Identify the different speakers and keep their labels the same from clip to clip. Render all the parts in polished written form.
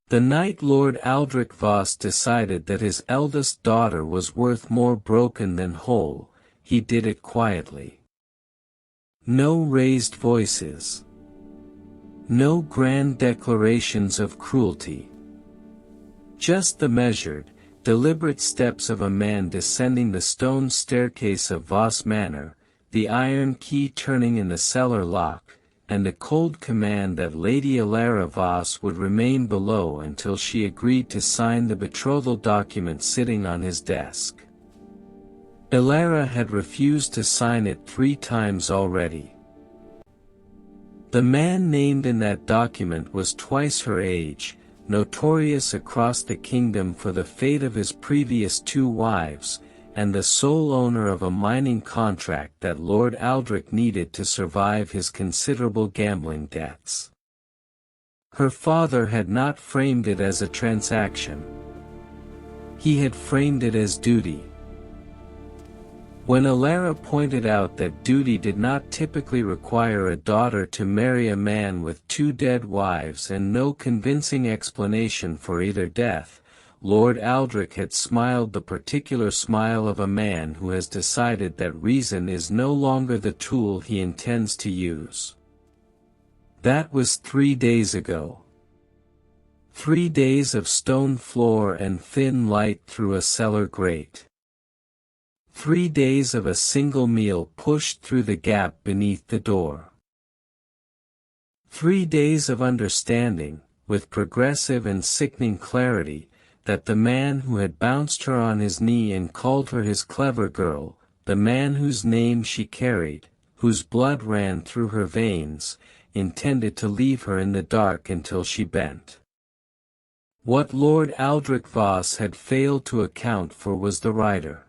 Speaker 1: The night Lord Aldrich Voss decided that his eldest daughter was worth more broken than whole, he did it quietly. No raised voices. No grand declarations of cruelty. Just the measured, deliberate steps of a man descending the stone staircase of Voss Manor, the iron key turning in the cellar lock, and the cold command that Lady Alara Voss would remain below until she agreed to sign the betrothal document sitting on his desk. Alara had refused to sign it 3 times already. The man named in that document was twice her age, notorious across the kingdom for the fate of his previous 2 wives, and the sole owner of a mining contract that Lord Aldrich needed to survive his considerable gambling debts. Her father had not framed it as a transaction. He had framed it as duty. When Alara pointed out that duty did not typically require a daughter to marry a man with 2 dead wives and no convincing explanation for either death, Lord Aldrich had smiled the particular smile of a man who has decided that reason is no longer the tool he intends to use. That was 3 days ago. 3 days of stone floor and thin light through a cellar grate. 3 days of a single meal pushed through the gap beneath the door. 3 days of understanding, with progressive and sickening clarity, that the man who had bounced her on his knee and called her his clever girl, the man whose name she carried, whose blood ran through her veins, intended to leave her in the dark until she bent. What Lord Aldrich Voss had failed to account for was the rider.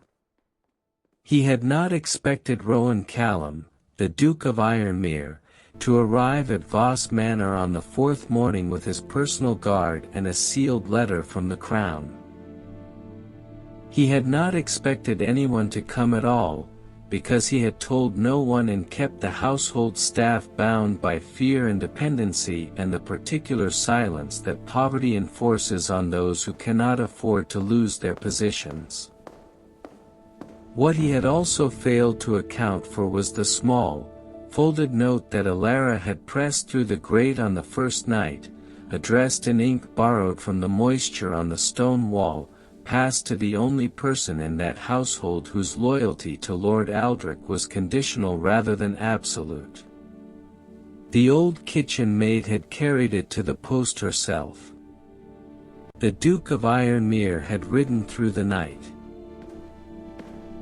Speaker 1: He had not expected Rowan Callum, the Duke of Ironmere, to arrive at Voss Manor on the 4th morning with his personal guard and a sealed letter from the Crown. He had not expected anyone to come at all, because he had told no one and kept the household staff bound by fear and dependency and the particular silence that poverty enforces on those who cannot afford to lose their positions. What he had also failed to account for was the small, folded note that Alara had pressed through the grate on the first night, addressed in ink borrowed from the moisture on the stone wall, passed to the only person in that household whose loyalty to Lord Aldrich was conditional rather than absolute. The old kitchen maid had carried it to the post herself. The Duke of Ironmere had ridden through the night.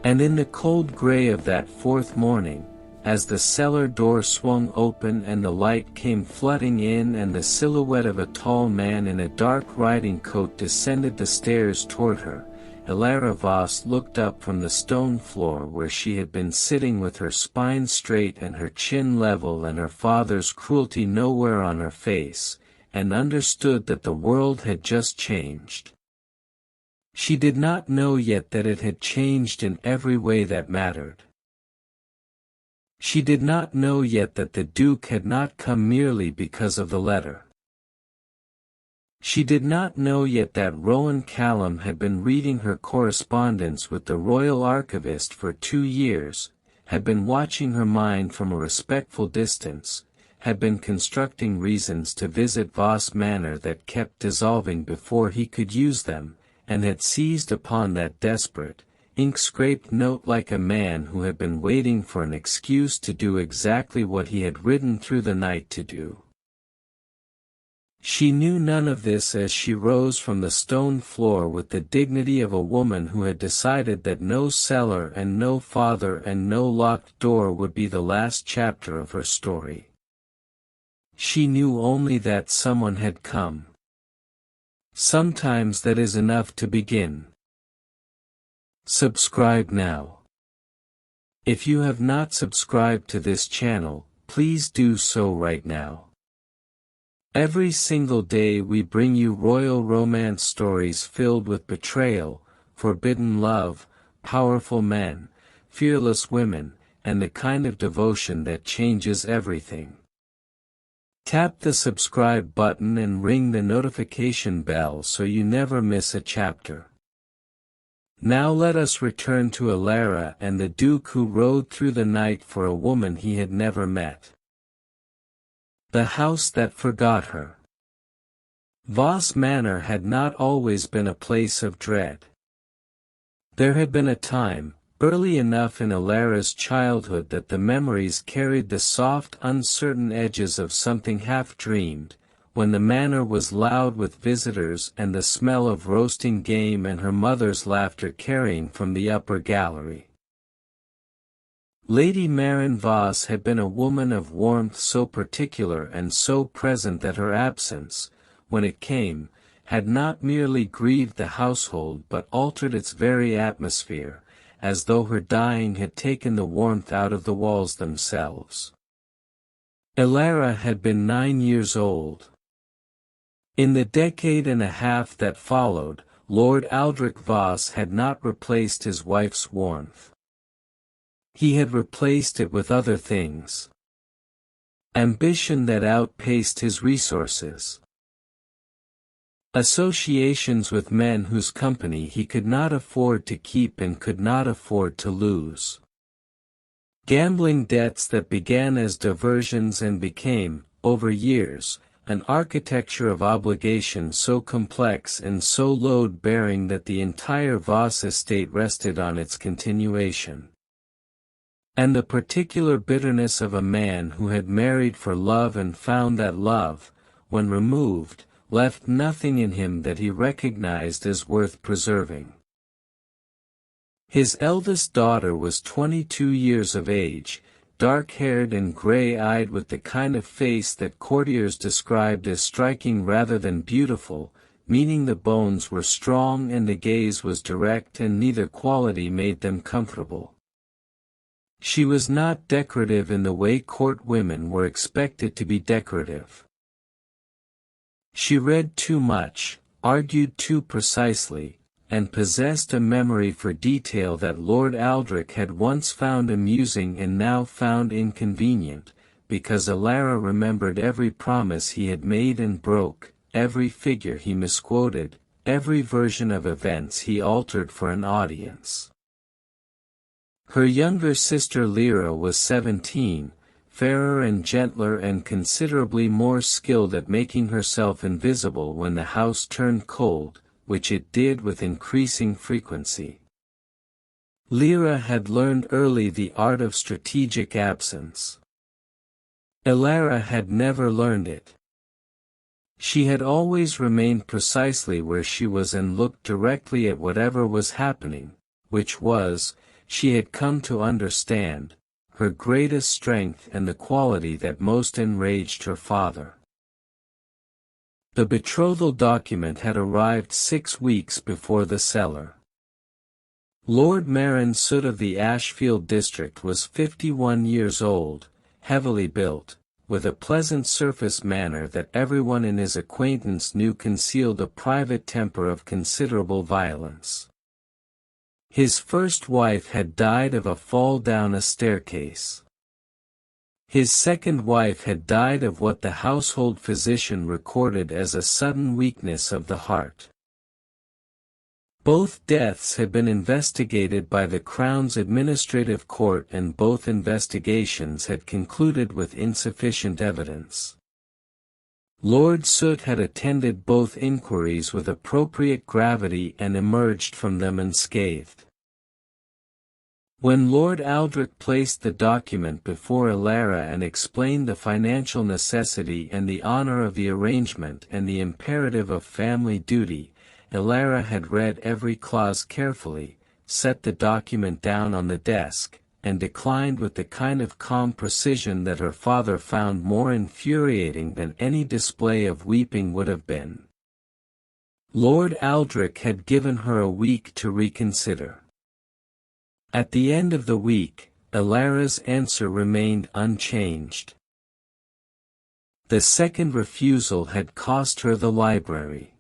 Speaker 1: And in the cold grey of that 4th morning, as the cellar door swung open and the light came flooding in and the silhouette of a tall man in a dark riding coat descended the stairs toward her, Alara Voss looked up from the stone floor where she had been sitting with her spine straight and her chin level and her father's cruelty nowhere on her face, and understood that the world had just changed. She did not know yet that it had changed in every way that mattered. She did not know yet that the Duke had not come merely because of the letter. She did not know yet that Rowan Callum had been reading her correspondence with the Royal Archivist for 2 years, had been watching her mind from a respectful distance, had been constructing reasons to visit Voss Manor that kept dissolving before he could use them, and had seized upon that desperate, ink-scraped note like a man who had been waiting for an excuse to do exactly what he had ridden through the night to do. She knew none of this as she rose from the stone floor with the dignity of a woman who had decided that no cellar and no father and no locked door would be the last chapter of her story. She knew only that someone had come. Sometimes that is enough to begin. Subscribe now. If you have not subscribed to this channel, please do so right now. Every single day we bring you royal romance stories filled with betrayal, forbidden love, powerful men, fearless women, and the kind of devotion that changes everything. Tap the subscribe button and ring the notification bell so you never miss a chapter. Now let us return to Alara and the Duke who rode through the night for a woman he had never met. The house that forgot her. Voss Manor had not always been a place of dread. There had been a time, early enough in Alara's childhood that the memories carried the soft uncertain edges of something half-dreamed, when the manor was loud with visitors and the smell of roasting game and her mother's laughter carrying from the upper gallery. Lady Maren Voss had been a woman of warmth so particular and so present that her absence, when it came, had not merely grieved the household but altered its very atmosphere, as though her dying had taken the warmth out of the walls themselves. Alara had been 9 years old. In the decade and a half that followed, Lord Aldrich Voss had not replaced his wife's warmth. He had replaced it with other things. Ambition that outpaced his resources. Associations with men whose company he could not afford to keep and could not afford to lose. Gambling debts that began as diversions and became, over years, an architecture of obligation so complex and so load-bearing that the entire Voss estate rested on its continuation. And the particular bitterness of a man who had married for love and found that love, when removed, left nothing in him that he recognized as worth preserving. His eldest daughter was 22 years of age, dark-haired and gray-eyed with the kind of face that courtiers described as striking rather than beautiful, meaning the bones were strong and the gaze was direct and neither quality made them comfortable. She was not decorative in the way court women were expected to be decorative. She read too much, argued too precisely, and possessed a memory for detail that Lord Aldrich had once found amusing and now found inconvenient, because Alara remembered every promise he had made and broke, every figure he misquoted, every version of events he altered for an audience. Her younger sister Lyra was 17, fairer and gentler and considerably more skilled at making herself invisible when the house turned cold, which it did with increasing frequency. Lyra had learned early the art of strategic absence. Alara had never learned it. She had always remained precisely where she was and looked directly at whatever was happening, which was, she had come to understand, her greatest strength and the quality that most enraged her father. The betrothal document had arrived 6 weeks before the cellar. Lord Maren Soot of the Ashfield district was 51 years old, heavily built, with a pleasant surface manner that everyone in his acquaintance knew concealed a private temper of considerable violence. His first wife had died of a fall down a staircase. His second wife had died of what the household physician recorded as a sudden weakness of the heart. Both deaths had been investigated by the Crown's Administrative Court and both investigations had concluded with insufficient evidence. Lord Soot had attended both inquiries with appropriate gravity and emerged from them unscathed. When Lord Aldrich placed the document before Alara and explained the financial necessity and the honor of the arrangement and the imperative of family duty, Alara had read every clause carefully, set the document down on the desk, and declined with the kind of calm precision that her father found more infuriating than any display of weeping would have been. Lord Aldrich had given her a week to reconsider. At the end of the week, Alara's answer remained unchanged. The second refusal had cost her the library.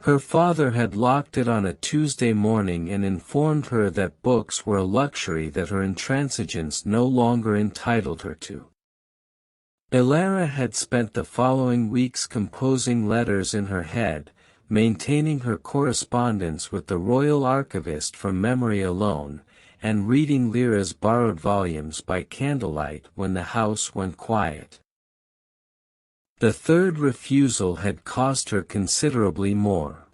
Speaker 1: Her father had locked it on a Tuesday morning and informed her that books were a luxury that her intransigence no longer entitled her to. Ilara had spent the following weeks composing letters in her head, maintaining her correspondence with the royal archivist from memory alone, and reading Lyra's borrowed volumes by candlelight when the house went quiet. The third refusal had cost her considerably more.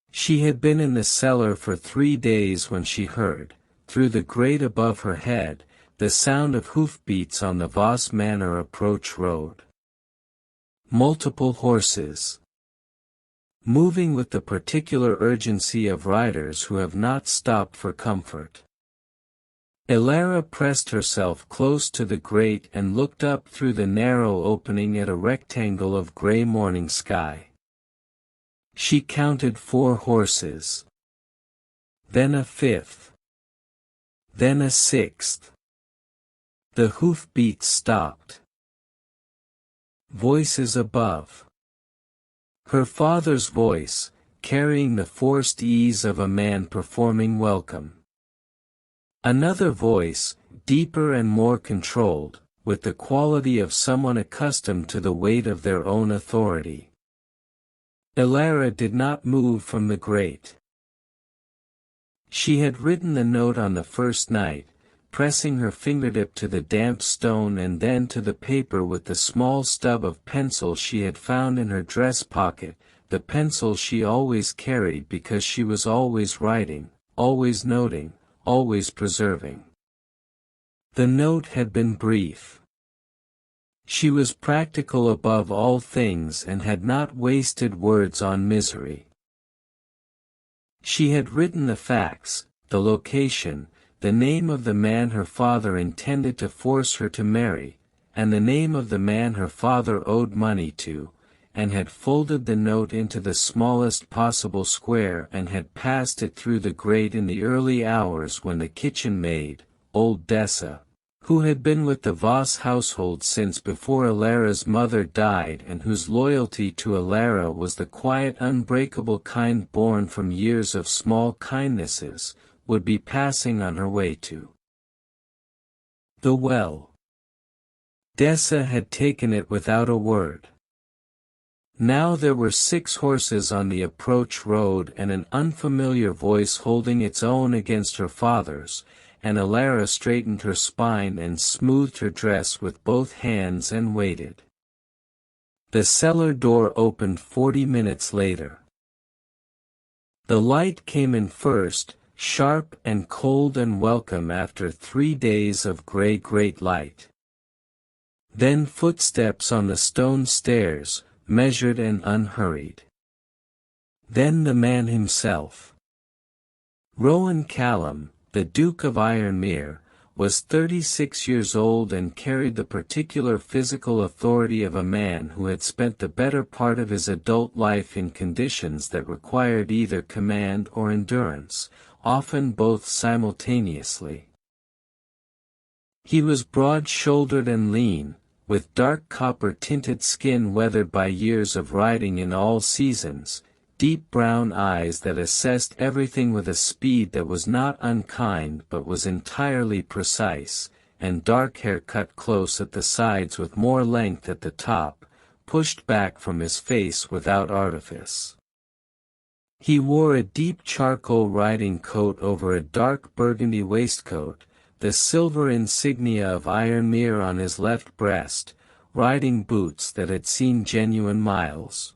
Speaker 1: She had been in the cellar for 3 days when she heard, through the grate above her head, the sound of hoofbeats on the Voss Manor approach road. Multiple horses. Moving with the particular urgency of riders who have not stopped for comfort. Ilara pressed herself close to the grate and looked up through the narrow opening at a rectangle of grey morning sky. She counted 4 horses. Then a 5th. Then a 6th. The hoofbeats stopped. Voices above. Her father's voice, carrying the forced ease of a man performing welcome. Another voice, deeper and more controlled, with the quality of someone accustomed to the weight of their own authority. Ilara did not move from the grate. She had written the note on the first night, pressing her fingertip to the damp stone and then to the paper with the small stub of pencil she had found in her dress pocket, the pencil she always carried because she was always writing, always noting, always preserving. The note had been brief. She was practical above all things and had not wasted words on misery. She had written the facts, the location, the name of the man her father intended to force her to marry, and the name of the man her father owed money to, and had folded the note into the smallest possible square and had passed it through the grate in the early hours when the kitchen maid, old Dessa, who had been with the Voss household since before Ilara's mother died and whose loyalty to Ilara was the quiet unbreakable kind born from years of small kindnesses, would be passing on her way to the well. Dessa had taken it without a word. Now there were 6 horses on the approach road and an unfamiliar voice holding its own against her father's, and Ilara straightened her spine and smoothed her dress with both hands and waited. The cellar door opened 40 minutes later. The light came in first, sharp and cold and welcome after 3 days of grey great light. Then footsteps on the stone stairs, measured and unhurried. Then the man himself. Rowan Callum, the Duke of Ironmere, was 36 years old and carried the particular physical authority of a man who had spent the better part of his adult life in conditions that required either command or endurance, often both simultaneously. He was broad-shouldered and lean, with dark copper-tinted skin weathered by years of riding in all seasons, deep brown eyes that assessed everything with a speed that was not unkind but was entirely precise, and dark hair cut close at the sides with more length at the top, pushed back from his face without artifice. He wore a deep charcoal riding coat over a dark burgundy waistcoat, the silver insignia of Ironmere on his left breast, riding boots that had seen genuine miles.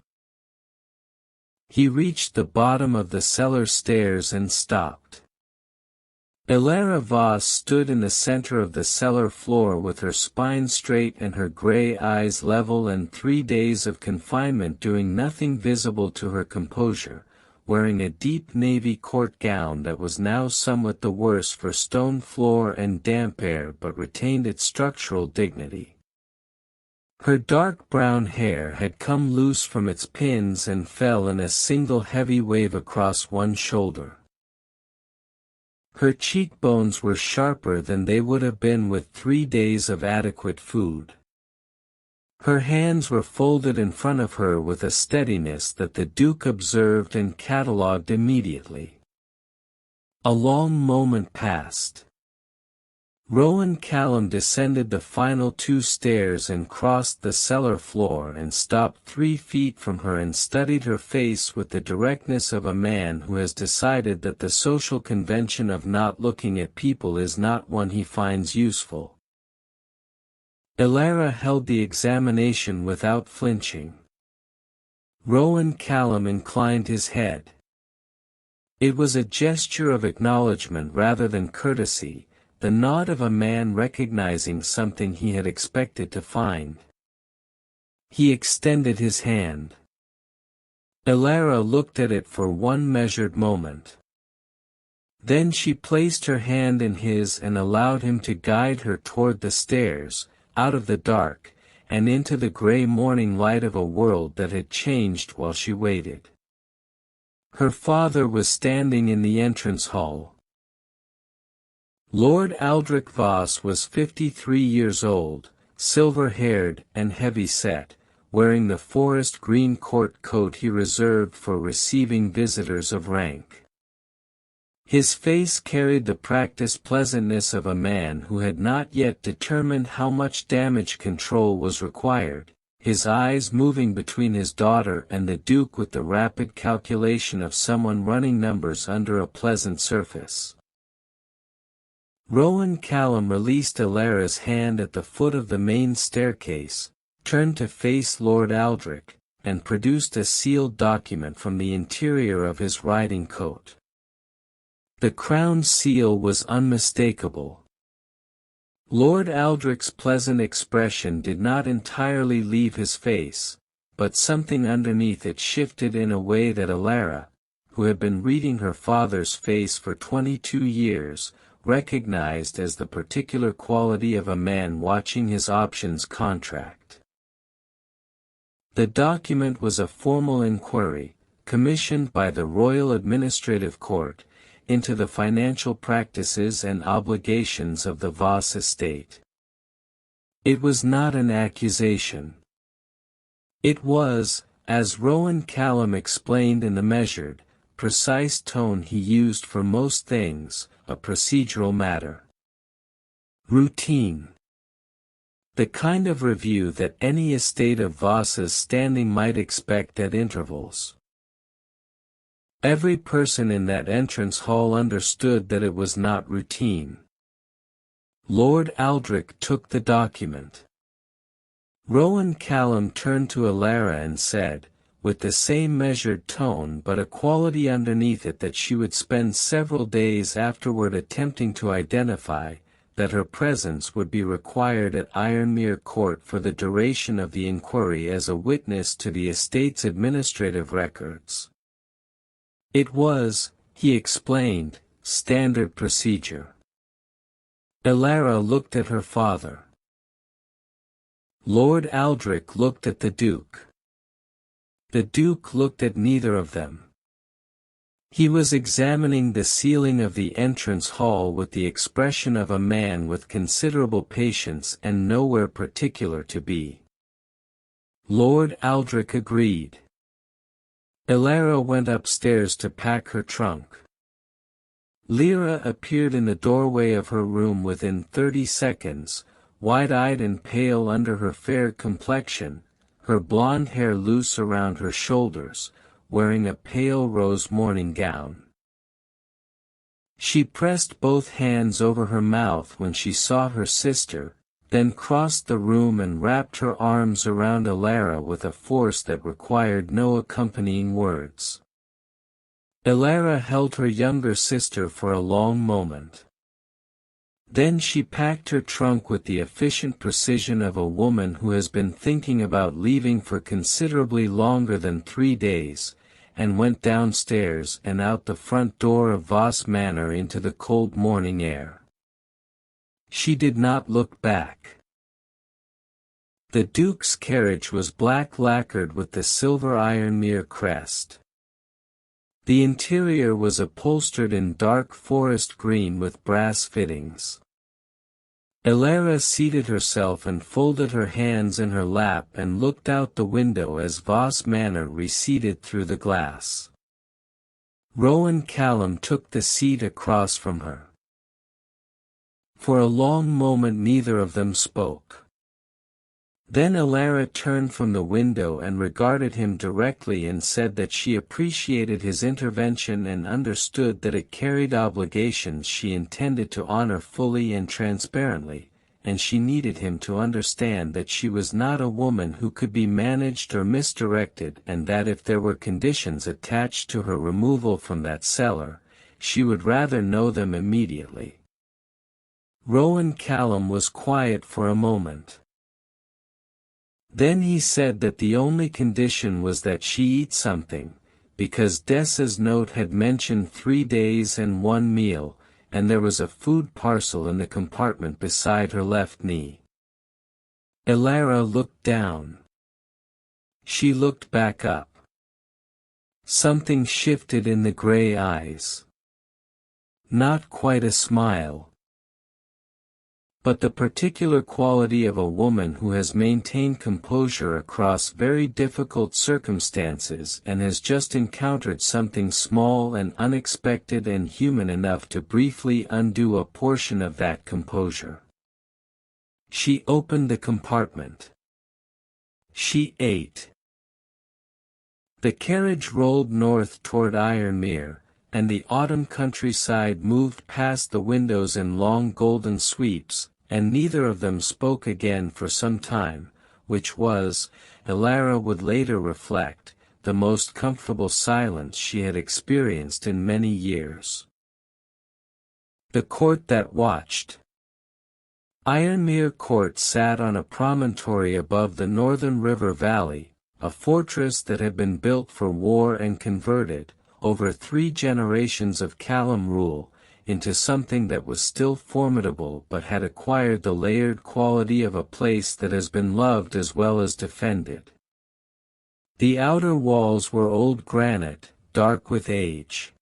Speaker 1: He reached the bottom of the cellar stairs and stopped. Ilara Voss stood in the center of the cellar floor with her spine straight and her grey eyes level, and 3 days of confinement doing nothing visible to her composure, wearing a deep navy court gown that was now somewhat the worse for stone floor and damp air but retained its structural dignity. Her dark brown hair had come loose from its pins and fell in a single heavy wave across one shoulder. Her cheekbones were sharper than they would have been with 3 days of adequate food. Her hands were folded in front of her with a steadiness that the Duke observed and catalogued immediately. A long moment passed. Rowan Callum descended the final 2 stairs and crossed the cellar floor and stopped 3 feet from her and studied her face with the directness of a man who has decided that the social convention of not looking at people is not one he finds useful. Elara held the examination without flinching. Rowan Callum inclined his head. It was a gesture of acknowledgement rather than courtesy, the nod of a man recognizing something he had expected to find. He extended his hand. Elara looked at it for one measured moment. Then she placed her hand in his and allowed him to guide her toward the stairs, out of the dark, and into the gray morning light of a world that had changed while she waited. Her father was standing in the entrance hall. Lord Aldrich Voss was 53 years old, silver-haired and heavy-set, wearing the forest green court coat he reserved for receiving visitors of rank. His face carried the practiced pleasantness of a man who had not yet determined how much damage control was required, his eyes moving between his daughter and the Duke with the rapid calculation of someone running numbers under a pleasant surface. Rowan Callum released Elara's hand at the foot of the main staircase, turned to face Lord Aldrich, and produced a sealed document from the interior of his riding coat. The crown seal was unmistakable. Lord Aldrich's pleasant expression did not entirely leave his face, but something underneath it shifted in a way that Elara, who had been reading her father's face for 22 years, recognized as the particular quality of a man watching his options contract. The document was a formal inquiry, commissioned by the Royal Administrative Court, into the financial practices and obligations of the Voss estate. It was not an accusation. It was, as Rowan Callum explained in the measured, precise tone he used for most things, a procedural matter. Routine. The kind of review that any estate of Voss's standing might expect at intervals. Every person in that entrance hall understood that it was not routine. Lord Aldrich took the document. Rowan Callum turned to Elara and said, with the same measured tone but a quality underneath it that she would spend several days afterward attempting to identify, that her presence would be required at Ironmere Court for the duration of the inquiry as a witness to the estate's administrative records. It was, he explained, standard procedure. Elara looked at her father. Lord Aldrich looked at the Duke. The Duke looked at neither of them. He was examining the ceiling of the entrance hall with the expression of a man with considerable patience and nowhere particular to be. Lord Aldrich agreed. Elara went upstairs to pack her trunk. Lyra appeared in the doorway of her room within 30 seconds, wide-eyed and pale under her fair complexion, her blonde hair loose around her shoulders, wearing a pale rose morning gown. She pressed both hands over her mouth when she saw her sister, then crossed the room and wrapped her arms around Elara with a force that required no accompanying words. Elara held her younger sister for a long moment. Then she packed her trunk with the efficient precision of a woman who has been thinking about leaving for considerably longer than 3 days, and went downstairs and out the front door of Voss Manor into the cold morning air. She did not look back. The Duke's carriage was black lacquered with the silver Ironmere crest. The interior was upholstered in dark forest green with brass fittings. Elara seated herself and folded her hands in her lap and looked out the window as Voss Manor receded through the glass. Rowan Callum took the seat across from her. For a long moment neither of them spoke. Then Elara turned from the window and regarded him directly and said that she appreciated his intervention and understood that it carried obligations she intended to honor fully and transparently, and she needed him to understand that she was not a woman who could be managed or misdirected, and that if there were conditions attached to her removal from that cellar, she would rather know them immediately. Rowan Callum was quiet for a moment. Then he said that the only condition was that she eat something, because Dessa's note had mentioned 3 days and 1 meal, and there was a food parcel in the compartment beside her left knee. Elara looked down. She looked back up. Something shifted in the grey eyes. Not quite a smile, but the particular quality of a woman who has maintained composure across very difficult circumstances and has just encountered something small and unexpected and human enough to briefly undo a portion of that composure. She opened the compartment. She ate. The carriage rolled north toward Ironmere, and the autumn countryside moved past the windows in long golden sweeps, and neither of them spoke again for some time, which was, Elara would later reflect, the most comfortable silence she had experienced in many years. The court that watched. Ironmere Court sat on a promontory above the northern river valley, a fortress that had been built for war and converted, over 3 generations of Callum rule, into something that was still formidable but had acquired the layered quality of a place that has been loved as well as defended. The outer walls were old granite, dark with age.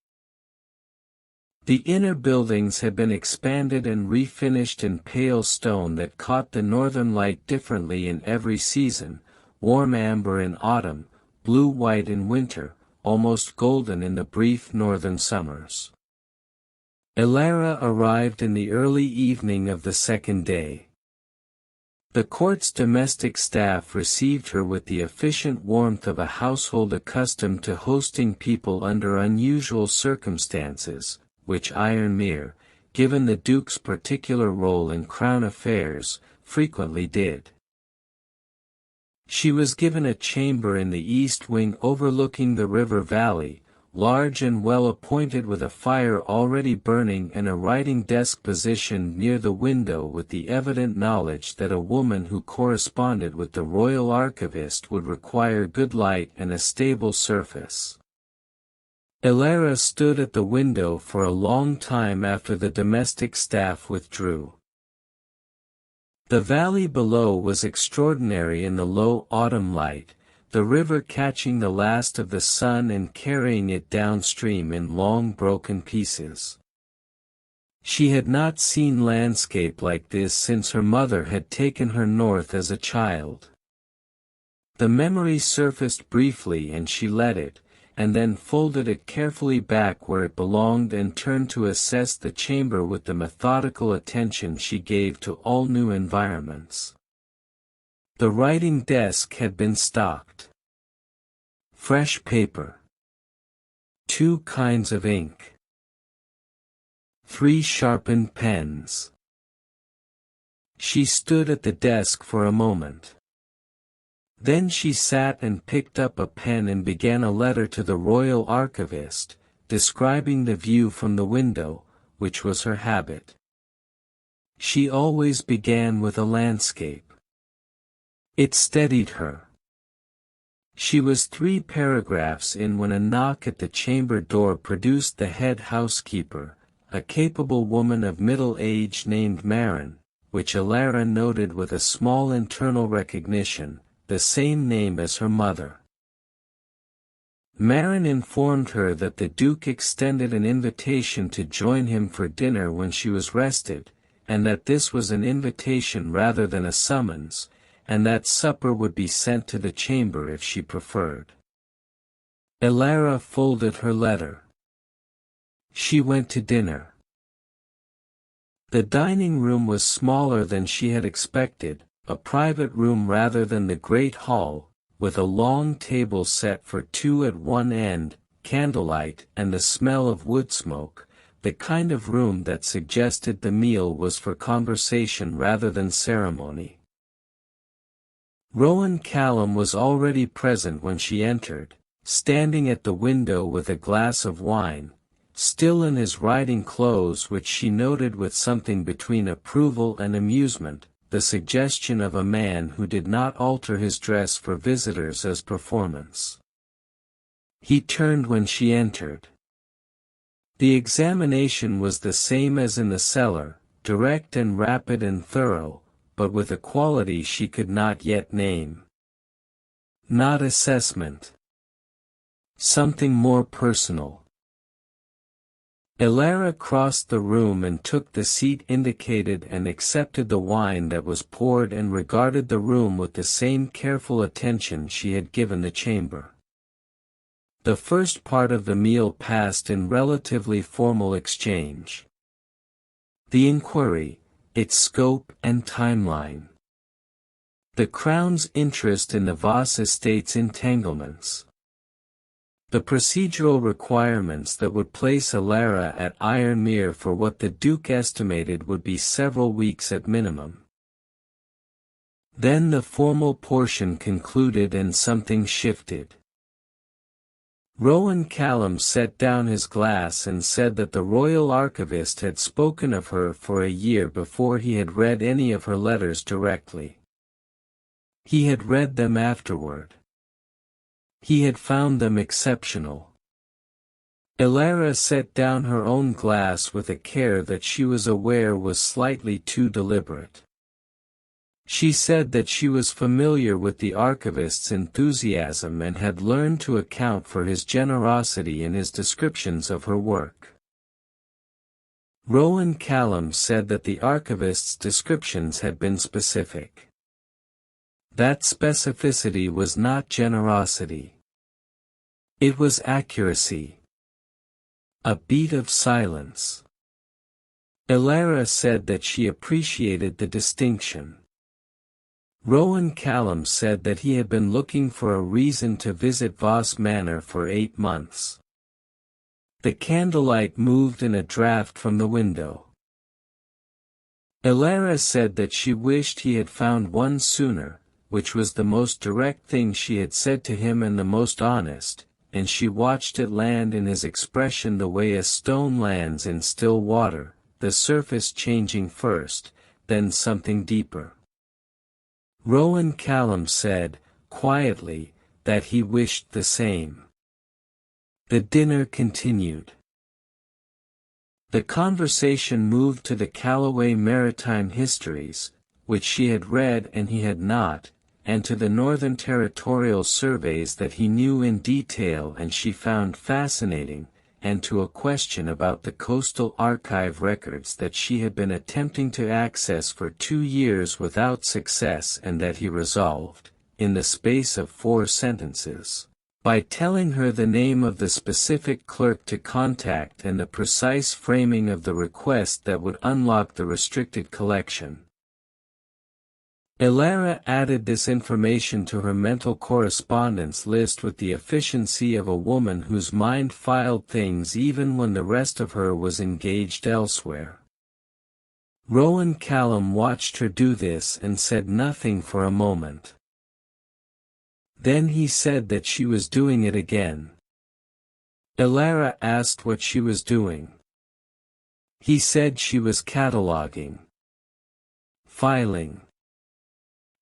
Speaker 1: The inner buildings had been expanded and refinished in pale stone that caught the northern light differently in every season, warm amber in autumn, blue-white in winter, almost golden in the brief northern summers. Elara arrived in the early evening of the second day. The court's domestic staff received her with the efficient warmth of a household accustomed to hosting people under unusual circumstances, which Ironmere, given the Duke's particular role in Crown affairs, frequently did. She was given a chamber in the east wing overlooking the river valley, large and well appointed, with a fire already burning and a writing desk positioned near the window, with the evident knowledge that a woman who corresponded with the royal archivist would require good light and a stable surface. Elara stood at the window for a long time after the domestic staff withdrew. The valley below was extraordinary in the low autumn light, the river catching the last of the sun and carrying it downstream in long broken pieces. She had not seen landscape like this since her mother had taken her north as a child. The memory surfaced briefly and she let it, and then folded it carefully back where it belonged and turned to assess the chamber with the methodical attention she gave to all new environments. The writing desk had been stocked. Fresh paper. 2 kinds of ink. 3 sharpened pens. She stood at the desk for a moment. Then she sat and picked up a pen and began a letter to the royal archivist, describing the view from the window, which was her habit. She always began with a landscape. It steadied her. She was 3 paragraphs in when a knock at the chamber door produced the head housekeeper, a capable woman of middle age named Marin, which Elara noted with a small internal recognition, the same name as her mother. Marin informed her that the Duke extended an invitation to join him for dinner when she was rested, and that this was an invitation rather than a summons, and that supper would be sent to the chamber if she preferred. Elara folded her letter. She went to dinner. The dining room was smaller than she had expected, a private room rather than the great hall, with a long table set for two at one end, candlelight and the smell of wood smoke, the kind of room that suggested the meal was for conversation rather than ceremony. Rowan Callum was already present when she entered, standing at the window with a glass of wine, still in his riding clothes, which she noted with something between approval and amusement, the suggestion of a man who did not alter his dress for visitors as performance. He turned when she entered. The examination was the same as in the cellar, direct and rapid and thorough, but with a quality she could not yet name. Not assessment. Something more personal. Elara crossed the room and took the seat indicated and accepted the wine that was poured and regarded the room with the same careful attention she had given the chamber. The first part of the meal passed in relatively formal exchange. The inquiry, its scope and timeline. The Crown's interest in the Voss estate's entanglements. The procedural requirements that would place Elara at Ironmere for what the Duke estimated would be several weeks at minimum. Then the formal portion concluded and something shifted. Rowan Callum set down his glass and said that the royal archivist had spoken of her for a year before he had read any of her letters directly. He had read them afterward. He had found them exceptional. Elara set down her own glass with a care that she was aware was slightly too deliberate. She said that she was familiar with the archivist's enthusiasm and had learned to account for his generosity in his descriptions of her work. Rowan Callum said that the archivist's descriptions had been specific. That specificity was not generosity. It was accuracy. A beat of silence. Elara said that she appreciated the distinction. Rowan Callum said that he had been looking for a reason to visit Voss Manor for 8 months. The candlelight moved in a draught from the window. Elara said that she wished he had found one sooner, which was the most direct thing she had said to him and the most honest, and she watched it land in his expression the way a stone lands in still water, the surface changing first, then something deeper. Rowan Callum said, quietly, that he wished the same. The dinner continued. The conversation moved to the Callaway maritime histories, which she had read and he had not, and to the Northern Territorial surveys that he knew in detail and she found fascinating, and to a question about the Coastal Archive records that she had been attempting to access for 2 years without success and that he resolved, in the space of 4 sentences, by telling her the name of the specific clerk to contact and the precise framing of the request that would unlock the restricted collection. Elara added this information to her mental correspondence list with the efficiency of a woman whose mind filed things even when the rest of her was engaged elsewhere. Rowan Callum watched her do this and said nothing for a moment. Then he said that she was doing it again. Elara asked what she was doing. He said she was cataloging. Filing.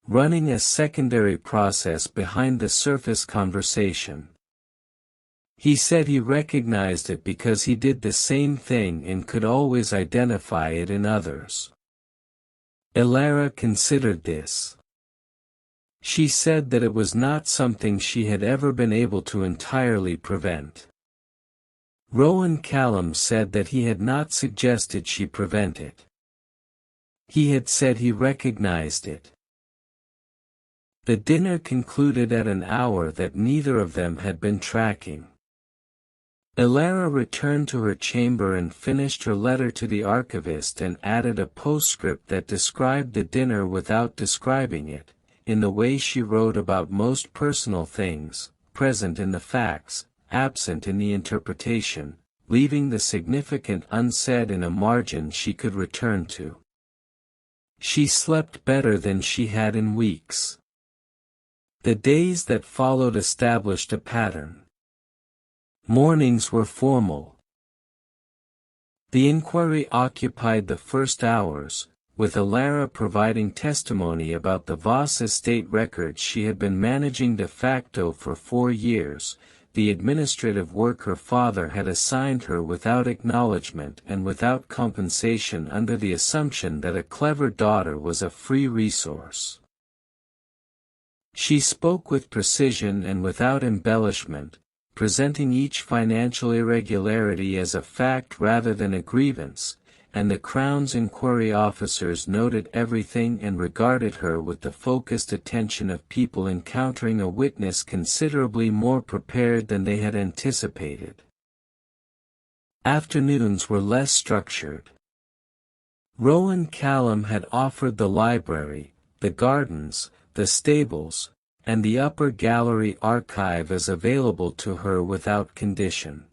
Speaker 1: Running a secondary process behind the surface conversation. He said he recognized it because he did the same thing and could always identify it in others. Elara considered this. She said that it was not something she had ever been able to entirely prevent. Rowan Callum said that he had not suggested she prevent it. He had said he recognized it. The dinner concluded at an hour that neither of them had been tracking. Elara returned to her chamber and finished her letter to the archivist and added a postscript that described the dinner without describing it, in the way she wrote about most personal things, present in the facts, absent in the interpretation, leaving the significant unsaid in a margin she could return to. She slept better than she had in weeks. The days that followed established a pattern. Mornings were formal. The inquiry occupied the first hours, with Elara providing testimony about the Voss estate records she had been managing de facto for 4 years, the administrative work her father had assigned her without acknowledgement and without compensation under the assumption that a clever daughter was a free resource. She spoke with precision and without embellishment, presenting each financial irregularity as a fact rather than a grievance, and the Crown's inquiry officers noted everything and regarded her with the focused attention of people encountering a witness considerably more prepared than they had anticipated. Afternoons were less structured. Rowan Callum had offered the library, the gardens, the stables, and the upper gallery archive as available to her without condition.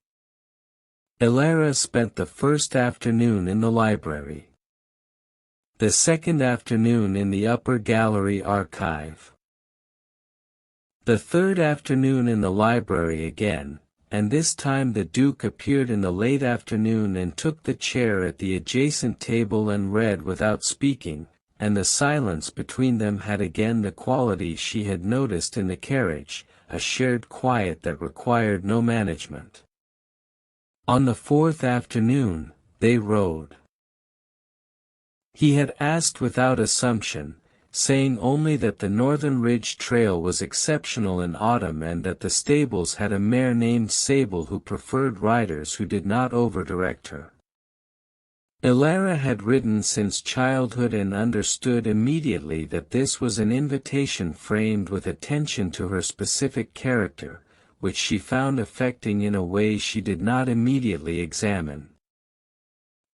Speaker 1: Elara spent the first afternoon in the library. The second afternoon in the upper gallery archive. The third afternoon in the library again, and this time the Duke appeared in the late afternoon and took the chair at the adjacent table and read without speaking, and the silence between them had again the quality she had noticed in the carriage, a shared quiet that required no management. On the fourth afternoon, they rode. He had asked without assumption, saying only that the Northern Ridge Trail was exceptional in autumn and that the stables had a mare named Sable who preferred riders who did not overdirect her. Elara had ridden since childhood and understood immediately that this was an invitation framed with attention to her specific character, which she found affecting in a way she did not immediately examine.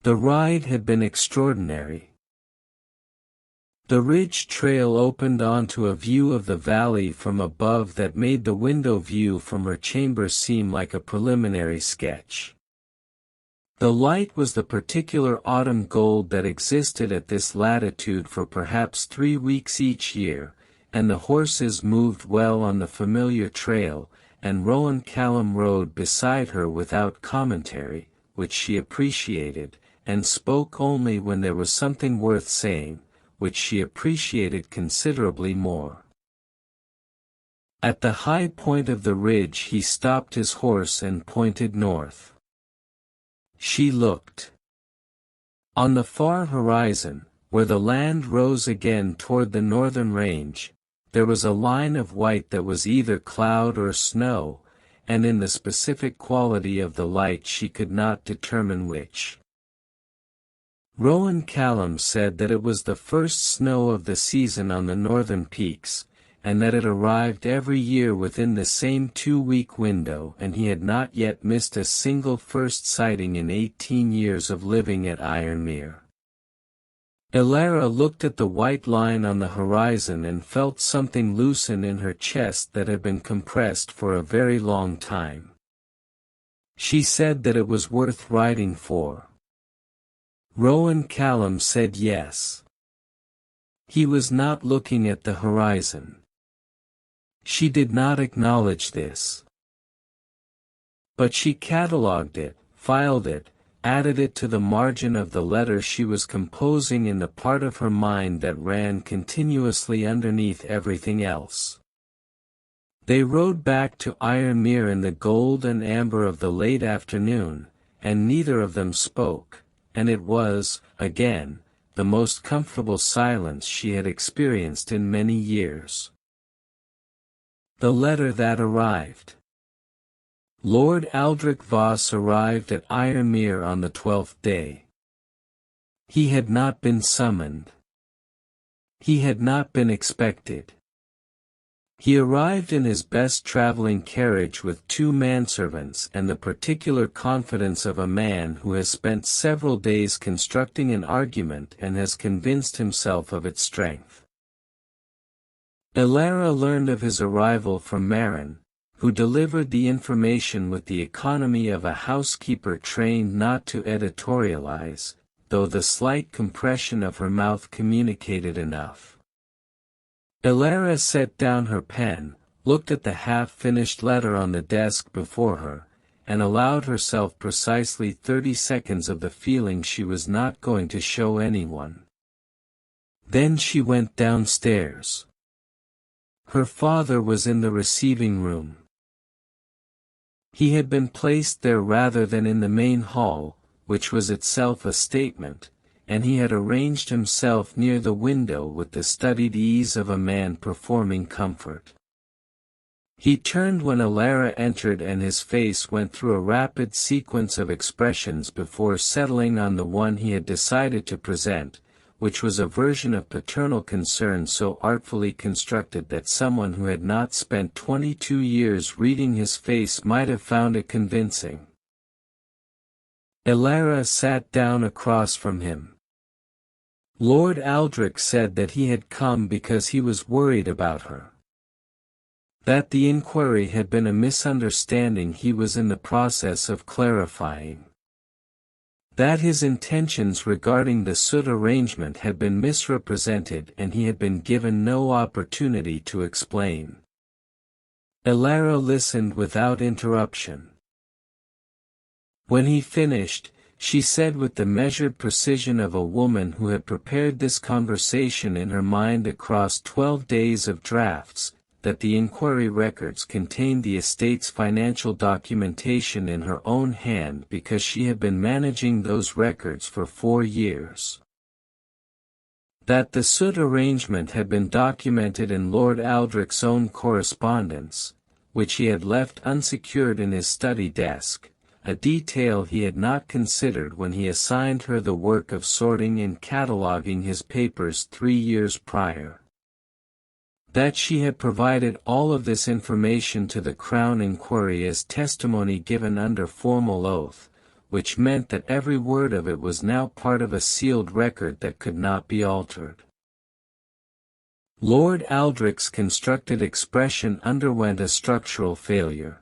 Speaker 1: The ride had been extraordinary. The ridge trail opened onto a view of the valley from above that made the window view from her chamber seem like a preliminary sketch. The light was the particular autumn gold that existed at this latitude for perhaps 3 weeks each year, and the horses moved well on the familiar trail, and Rowan Callum rode beside her without commentary, which she appreciated, and spoke only when there was something worth saying, which she appreciated considerably more. At the high point of the ridge he stopped his horse and pointed north. She looked. On the far horizon, where the land rose again toward the northern range, there was a line of white that was either cloud or snow, and in the specific quality of the light she could not determine which. Rowan Callum said that it was the first snow of the season on the northern peaks, and that it arrived every year within the same 2-week window, and he had not yet missed a single first sighting in 18 years of living at Ironmere. Elara looked at the white line on the horizon and felt something loosen in her chest that had been compressed for a very long time. She said that it was worth riding for. Rowan Callum said yes. He was not looking at the horizon. She did not acknowledge this. But she catalogued it, filed it, added it to the margin of the letter she was composing in the part of her mind that ran continuously underneath everything else. They rode back to Ironmere in the gold and amber of the late afternoon, and neither of them spoke, and it was, again, the most comfortable silence she had experienced in many years. The letter that arrived. Lord Aldrich Voss arrived at Ironmere on the 12th day. He had not been summoned. He had not been expected. He arrived in his best traveling carriage with 2 manservants and the particular confidence of a man who has spent several days constructing an argument and has convinced himself of its strength. Elara learned of his arrival from Marin, who delivered the information with the economy of a housekeeper trained not to editorialize, though the slight compression of her mouth communicated enough. Elara set down her pen, looked at the half-finished letter on the desk before her, and allowed herself precisely 30 seconds of the feeling she was not going to show anyone. Then she went downstairs. Her father was in the receiving room. He had been placed there rather than in the main hall, which was itself a statement, and he had arranged himself near the window with the studied ease of a man performing comfort. He turned when Elara entered and his face went through a rapid sequence of expressions before settling on the one he had decided to present, which was a version of paternal concern so artfully constructed that someone who had not spent 22 years reading his face might have found it convincing. Elara sat down across from him. Lord Aldrich said that he had come because he was worried about her. That the inquiry had been a misunderstanding he was in the process of clarifying. That his intentions regarding the soot arrangement had been misrepresented and he had been given no opportunity to explain. Elara listened without interruption. When he finished, she said with the measured precision of a woman who had prepared this conversation in her mind across 12 days of drafts, that the inquiry records contained the estate's financial documentation in her own hand because she had been managing those records for 4 years. That the soot arrangement had been documented in Lord Aldrich's own correspondence, which he had left unsecured in his study desk, a detail he had not considered when he assigned her the work of sorting and cataloguing his papers 3 years prior. That she had provided all of this information to the Crown Inquiry as testimony given under formal oath, which meant that every word of it was now part of a sealed record that could not be altered. Lord Aldrich's constructed expression underwent a structural failure.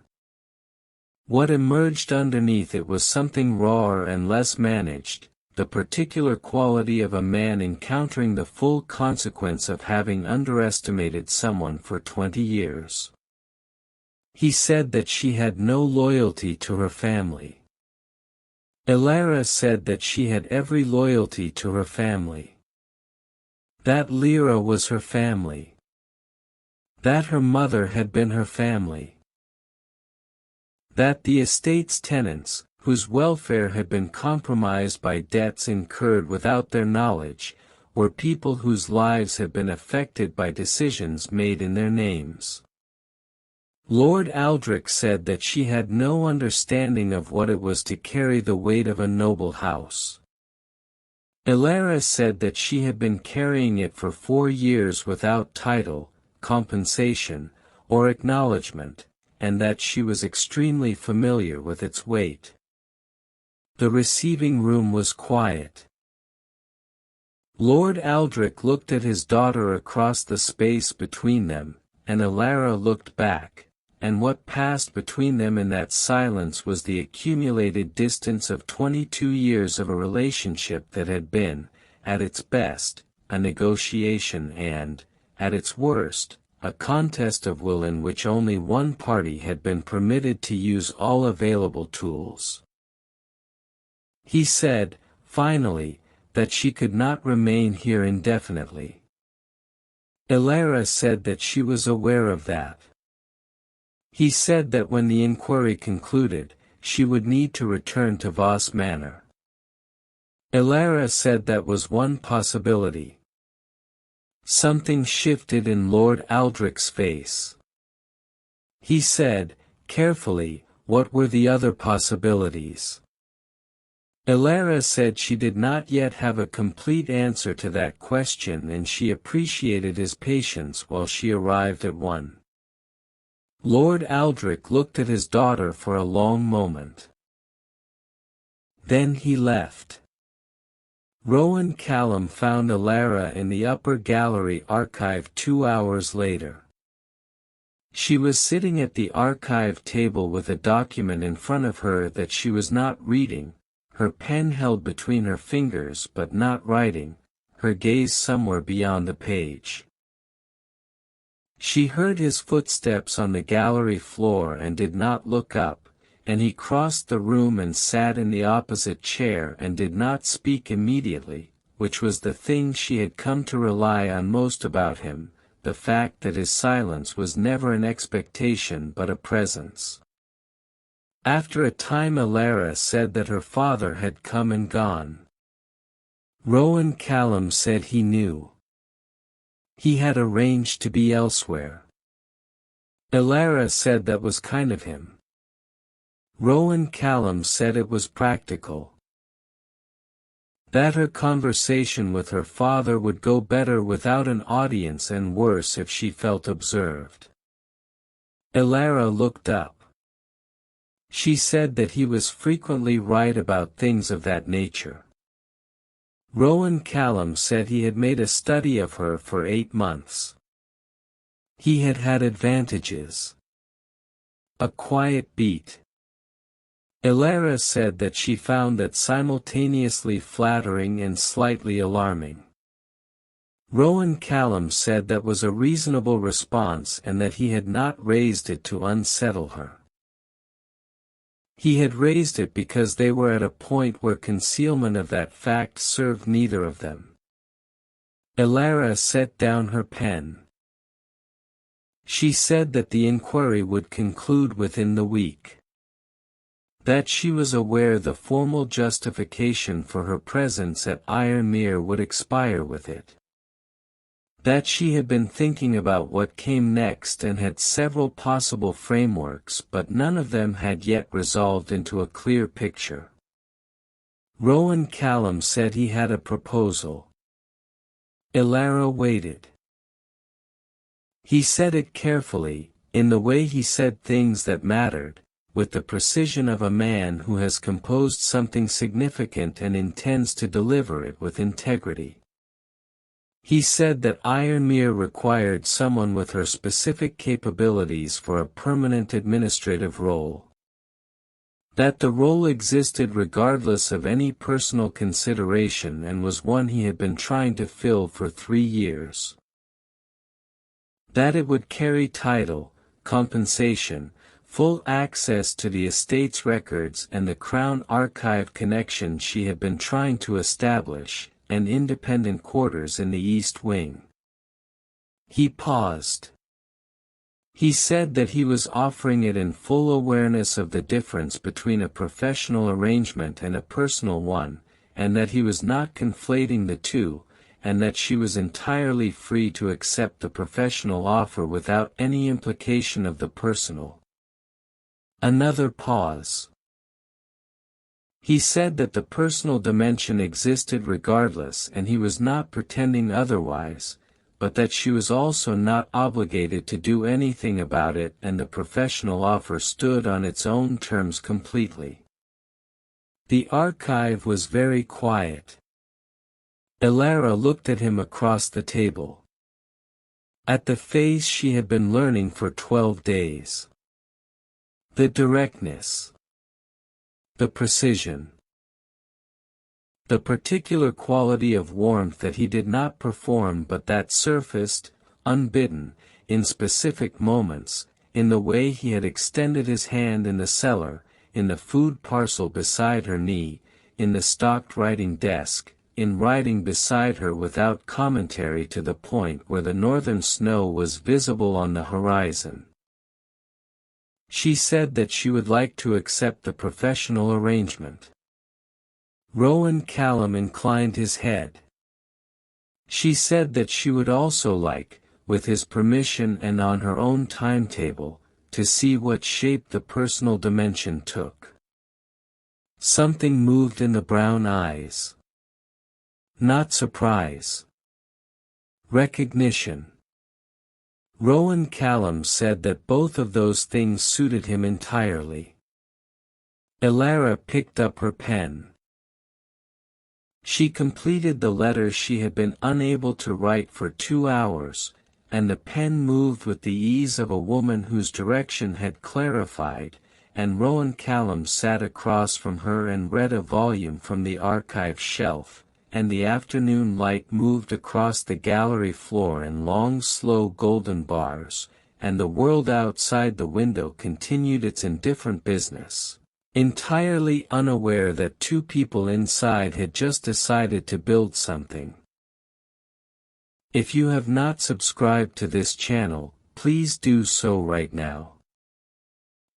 Speaker 1: What emerged underneath it was something rawer and less managed, the particular quality of a man encountering the full consequence of having underestimated someone for 20 years. He said that she had no loyalty to her family. Elara said that she had every loyalty to her family. That Lyra was her family. That her mother had been her family. That the estate's tenants, whose welfare had been compromised by debts incurred without their knowledge, were people whose lives had been affected by decisions made in their names. Lord Aldrich said that she had no understanding of what it was to carry the weight of a noble house. Elara said that she had been carrying it for 4 years without title, compensation, or acknowledgement, and that she was extremely familiar with its weight. The receiving room was quiet. Lord Aldrich looked at his daughter across the space between them, and Elara looked back, and what passed between them in that silence was the accumulated distance of 22 years of a relationship that had been, at its best, a negotiation and, at its worst, a contest of will in which only one party had been permitted to use all available tools. He said, finally, that she could not remain here indefinitely. Elara said that she was aware of that. He said that when the inquiry concluded, she would need to return to Voss Manor. Elara said that was one possibility. Something shifted in Lord Aldrich's face. He said, carefully, what were the other possibilities? Elara said she did not yet have a complete answer to that question and she appreciated his patience while she arrived at one. Lord Aldrich looked at his daughter for a long moment. Then he left. Rowan Callum found Alara in the upper gallery archive 2 hours later. She was sitting at the archive table with a document in front of her that she was not reading, her pen held between her fingers but not writing, her gaze somewhere beyond the page. She heard his footsteps on the gallery floor and did not look up, and he crossed the room and sat in the opposite chair and did not speak immediately, which was the thing she had come to rely on most about him, the fact that his silence was never an expectation but a presence. After a time Alara said that her father had come and gone. Rowan Callum said he knew. He had arranged to be elsewhere. Alara said that was kind of him. Rowan Callum said it was practical. That her conversation with her father would go better without an audience and worse if she felt observed. Alara looked up. She said that he was frequently right about things of that nature. Rowan Callum said he had made a study of her for 8 months. He had had advantages. A quiet beat. Alara said that she found that simultaneously flattering and slightly alarming. Rowan Callum said that was a reasonable response and that he had not raised it to unsettle her. He had raised it because they were at a point where concealment of that fact served neither of them. Alara set down her pen. She said that the inquiry would conclude within the week. That she was aware the formal justification for her presence at Ironmere would expire with it. That she had been thinking about what came next and had several possible frameworks but none of them had yet resolved into a clear picture. Rowan Callum said he had a proposal. Alara waited. He said it carefully, in the way he said things that mattered, with the precision of a man who has composed something significant and intends to deliver it with integrity. He said that Ironmere required someone with her specific capabilities for a permanent administrative role. That the role existed regardless of any personal consideration and was one he had been trying to fill for 3 years. That it would carry title, compensation, full access to the estate's records and the Crown Archive connection she had been trying to establish, and independent quarters in the East Wing. He paused. He said that he was offering it in full awareness of the difference between a professional arrangement and a personal one, and that he was not conflating the two, and that she was entirely free to accept the professional offer without any implication of the personal. Another pause. He said that the personal dimension existed regardless and he was not pretending otherwise, but that she was also not obligated to do anything about it and the professional offer stood on its own terms completely. The archive was very quiet. Alara looked at him across the table. At the face she had been learning for 12 days. The directness. The precision. The particular quality of warmth that he did not perform but that surfaced, unbidden, in specific moments, in the way he had extended his hand in the cellar, in the food parcel beside her knee, in the stocked writing desk, in writing beside her without commentary to the point where the northern snow was visible on the horizon. She said that she would like to accept the professional arrangement. Rowan Callum inclined his head. She said that she would also like, with his permission and on her own timetable, to see what shape the personal dimension took. Something moved in the brown eyes. Not surprise. Recognition. Rowan Callum said that both of those things suited him entirely. Elara picked up her pen. She completed the letter she had been unable to write for 2 hours, and the pen moved with the ease of a woman whose direction had clarified, and Rowan Callum sat across from her and read a volume from the archive shelf, and the afternoon light moved across the gallery floor in long slow golden bars, and the world outside the window continued its indifferent business, entirely unaware that two people inside had just decided to build something. If you have not subscribed to this channel, please do so right now.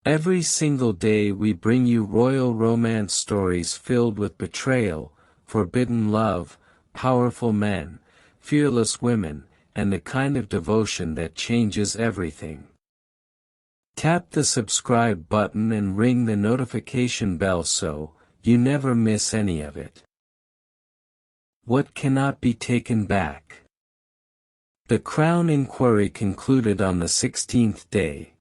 Speaker 1: Every single day we bring you royal romance stories filled with betrayal, forbidden love, powerful men, fearless women, and the kind of devotion that changes everything. Tap the subscribe button and ring the notification bell so you never miss any of it. What cannot be taken back? The Crown inquiry concluded on the 16th day.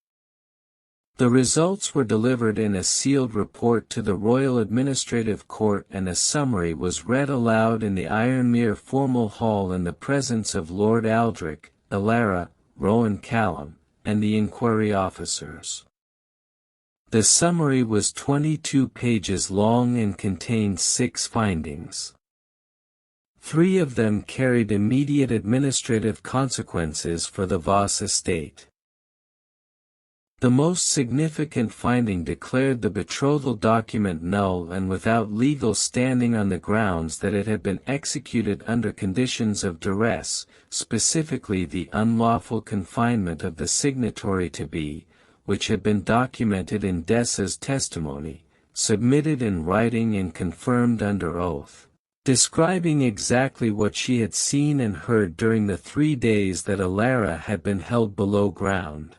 Speaker 1: The results were delivered in a sealed report to the Royal Administrative Court, and a summary was read aloud in the Ironmere formal hall in the presence of Lord Aldrich, Elara, Rowan Callum, and the inquiry officers. The summary was 22 pages long and contained 6 findings. 3 of them carried immediate administrative consequences for the Voss estate. The most significant finding declared the betrothal document null and without legal standing on the grounds that it had been executed under conditions of duress, specifically the unlawful confinement of the signatory to be, which had been documented in Dessa's testimony, submitted in writing and confirmed under oath, describing exactly what she had seen and heard during the 3 days that Elara had been held below ground.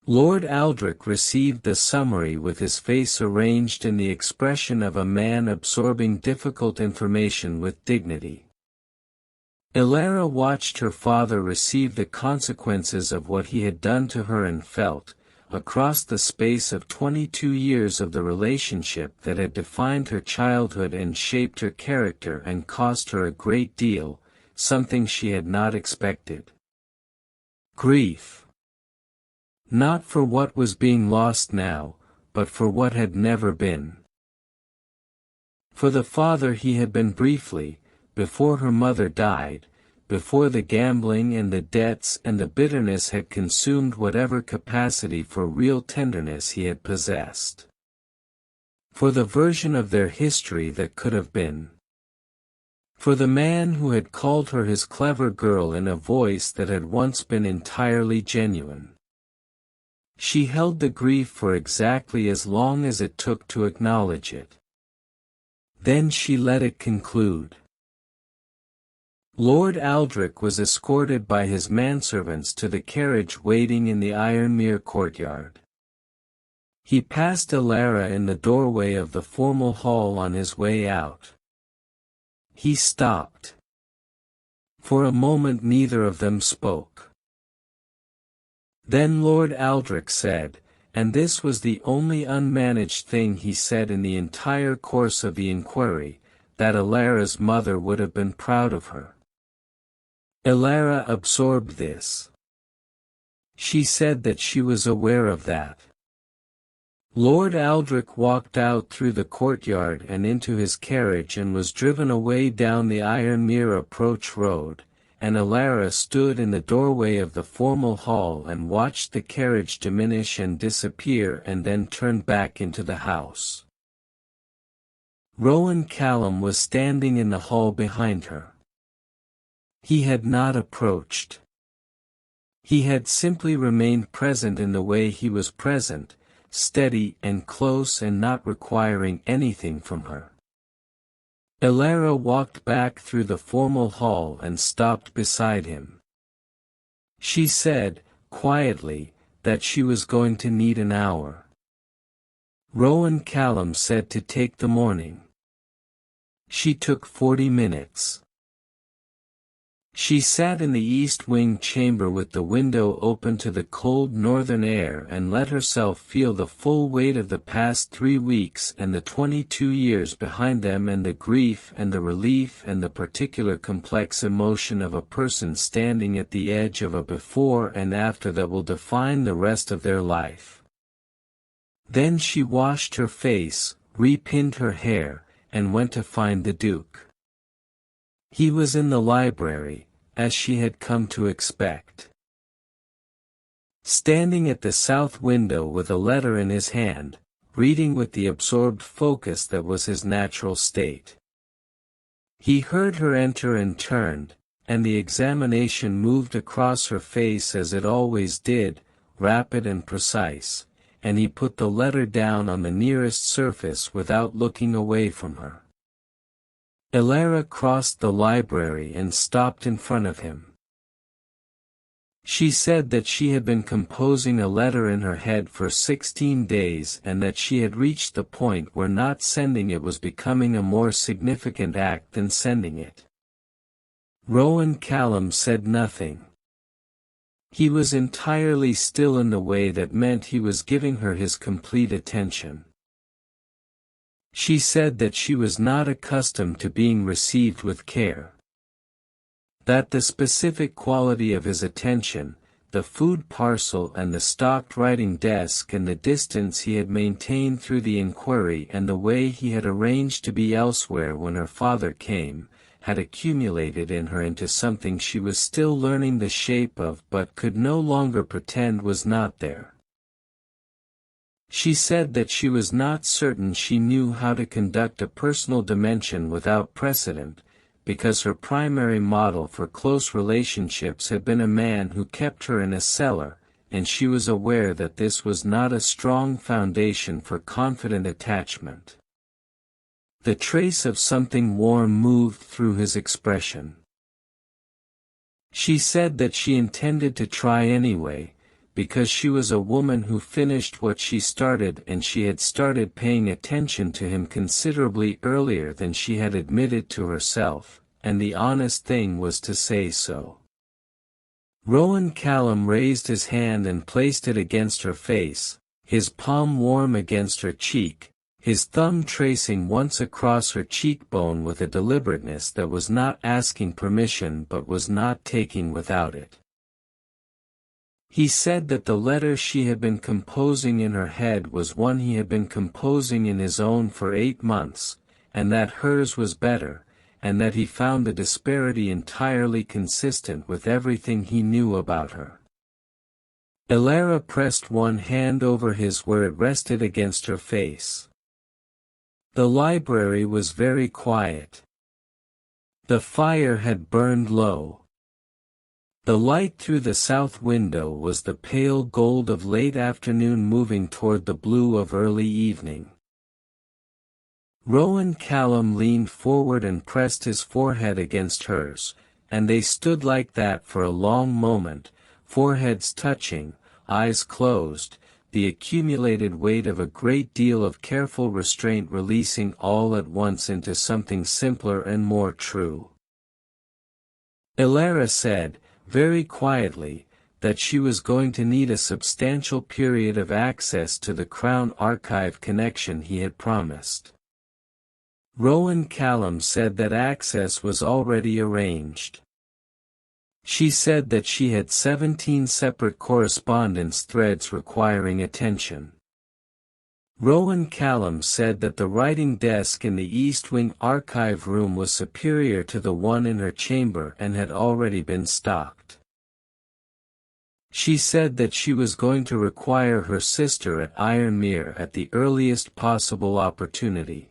Speaker 1: Lord Aldrich received the summary with his face arranged in the expression of a man absorbing difficult information with dignity. Elara watched her father receive the consequences of what he had done to her and felt, across the space of 22 years of the relationship that had defined her childhood and shaped her character and cost her a great deal, something she had not expected. Grief. Not for what was being lost now, but for what had never been. For the father he had been briefly, before her mother died, before the gambling and the debts and the bitterness had consumed whatever capacity for real tenderness he had possessed. For the version of their history that could have been. For the man who had called her his clever girl in a voice that had once been entirely genuine. She held the grief for exactly as long as it took to acknowledge it. Then she let it conclude. Lord Aldrich was escorted by his manservants to the carriage waiting in the Ironmere courtyard. He passed Elara in the doorway of the formal hall on his way out. He stopped. For a moment neither of them spoke. Then Lord Aldrich said, and this was the only unmanaged thing he said in the entire course of the inquiry, that Elara's mother would have been proud of her. Elara absorbed this. She said that she was aware of that. Lord Aldrich walked out through the courtyard and into his carriage and was driven away down the Ironmere approach road, and Elara stood in the doorway of the formal hall and watched the carriage diminish and disappear and then turn back into the house. Rowan Callum was standing in the hall behind her. He had not approached. He had simply remained present in the way he was present, steady and close and not requiring anything from her. Elara walked back through the formal hall and stopped beside him. She said, quietly, that she was going to need an hour. Rowan Callum said to take the morning. She took 40 minutes. She sat in the east wing chamber with the window open to the cold northern air and let herself feel the full weight of the past 3 weeks and the 22 years behind them, and the grief and the relief and the particular complex emotion of a person standing at the edge of a before and after that will define the rest of their life. Then she washed her face, repinned her hair, and went to find the Duke. He was in the library, as she had come to expect. Standing at the south window with a letter in his hand, reading with the absorbed focus that was his natural state. He heard her enter and turned, and the examination moved across her face as it always did, rapid and precise, and he put the letter down on the nearest surface without looking away from her. Elara crossed the library and stopped in front of him. She said that she had been composing a letter in her head for 16 days and that she had reached the point where not sending it was becoming a more significant act than sending it. Rowan Callum said nothing. He was entirely still in the way that meant he was giving her his complete attention. She said that she was not accustomed to being received with care. That the specific quality of his attention, the food parcel and the stocked writing desk and the distance he had maintained through the inquiry and the way he had arranged to be elsewhere when her father came, had accumulated in her into something she was still learning the shape of but could no longer pretend was not there. She said that she was not certain she knew how to conduct a personal dimension without precedent, because her primary model for close relationships had been a man who kept her in a cellar, and she was aware that this was not a strong foundation for confident attachment. The trace of something warm moved through his expression. She said that she intended to try anyway, because she was a woman who finished what she started, and she had started paying attention to him considerably earlier than she had admitted to herself, and the honest thing was to say so. Rowan Callum raised his hand and placed it against her face, his palm warm against her cheek, his thumb tracing once across her cheekbone with a deliberateness that was not asking permission but was not taking without it. He said that the letter she had been composing in her head was one he had been composing in his own for 8 months, and that hers was better, and that he found the disparity entirely consistent with everything he knew about her. Elara pressed one hand over his where it rested against her face. The library was very quiet. The fire had burned low. The light through the south window was the pale gold of late afternoon moving toward the blue of early evening. Rowan Callum leaned forward and pressed his forehead against hers, and they stood like that for a long moment, foreheads touching, eyes closed, the accumulated weight of a great deal of careful restraint releasing all at once into something simpler and more true. Elara said, very quietly, that she was going to need a substantial period of access to the Crown Archive connection he had promised. Rowan Callum said that access was already arranged. She said that she had 17 separate correspondence threads requiring attention. Rowan Callum said that the writing desk in the East Wing archive room was superior to the one in her chamber and had already been stocked. She said that she was going to require her sister at Ironmere at the earliest possible opportunity.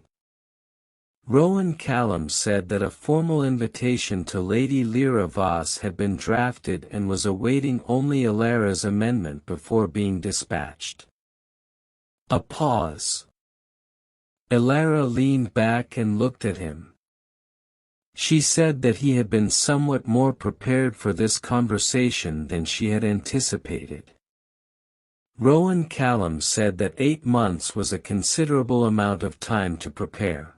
Speaker 1: Rowan Callum said that a formal invitation to Lady Lyra Voss had been drafted and was awaiting only Elara's amendment before being dispatched. A pause. Elara leaned back and looked at him. She said that he had been somewhat more prepared for this conversation than she had anticipated. Rowan Callum said that 8 months was a considerable amount of time to prepare.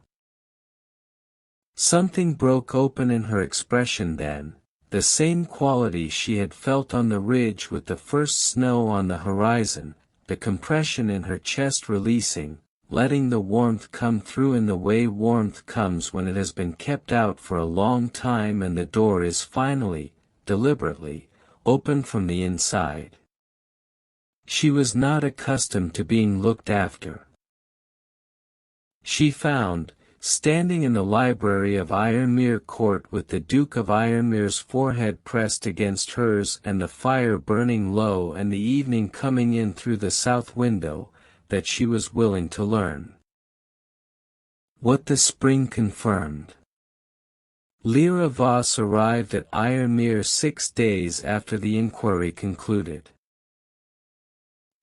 Speaker 1: Something broke open in her expression then, the same quality she had felt on the ridge with the first snow on the horizon, the compression in her chest releasing, letting the warmth come through in the way warmth comes when it has been kept out for a long time and the door is finally, deliberately, opened from the inside. She was not accustomed to being looked after. She found, standing in the library of Ironmere Court with the Duke of Ironmere's forehead pressed against hers and the fire burning low and the evening coming in through the south window, that she was willing to learn. What the spring confirmed. Lyra Voss arrived at Ironmere 6 days after the inquiry concluded.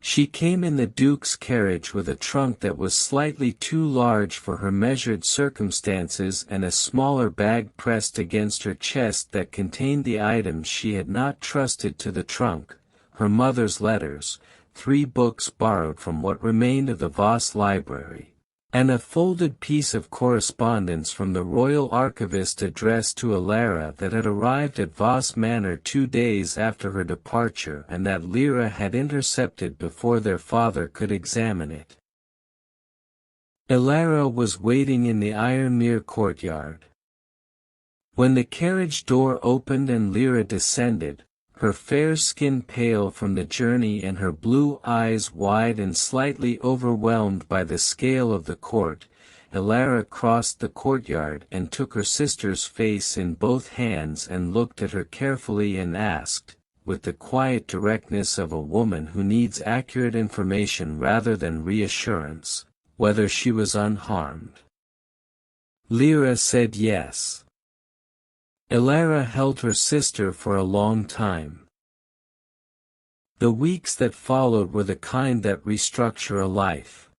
Speaker 1: She came in the Duke's carriage with a trunk that was slightly too large for her measured circumstances and a smaller bag pressed against her chest that contained the items she had not trusted to the trunk, her mother's letters, 3 books borrowed from what remained of the Voss library, and a folded piece of correspondence from the royal archivist addressed to Alara that had arrived at Voss Manor 2 days after her departure and that Lyra had intercepted before their father could examine it. Alara was waiting in the Ironmere courtyard. When the carriage door opened and Lyra descended, her fair skin pale from the journey and her blue eyes wide and slightly overwhelmed by the scale of the court, Alara crossed the courtyard and took her sister's face in both hands and looked at her carefully and asked, with the quiet directness of a woman who needs accurate information rather than reassurance, whether she was unharmed. Lyra said yes. Alara held her sister for a long time. The weeks that followed were the kind that restructure a life.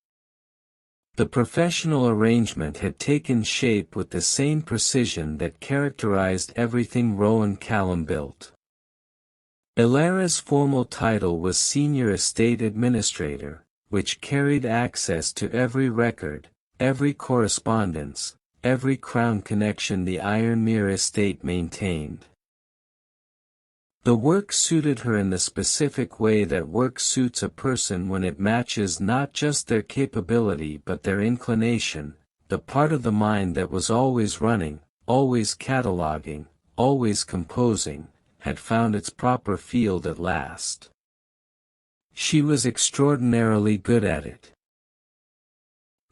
Speaker 1: The professional arrangement had taken shape with the same precision that characterized everything Rowan Callum built. Alara's formal title was Senior Estate Administrator, which carried access to every record, every correspondence, every crown connection the Ironmere estate maintained. The work suited her in the specific way that work suits a person when it matches not just their capability but their inclination, the part of the mind that was always running, always cataloging, always composing, had found its proper field at last. She was extraordinarily good at it.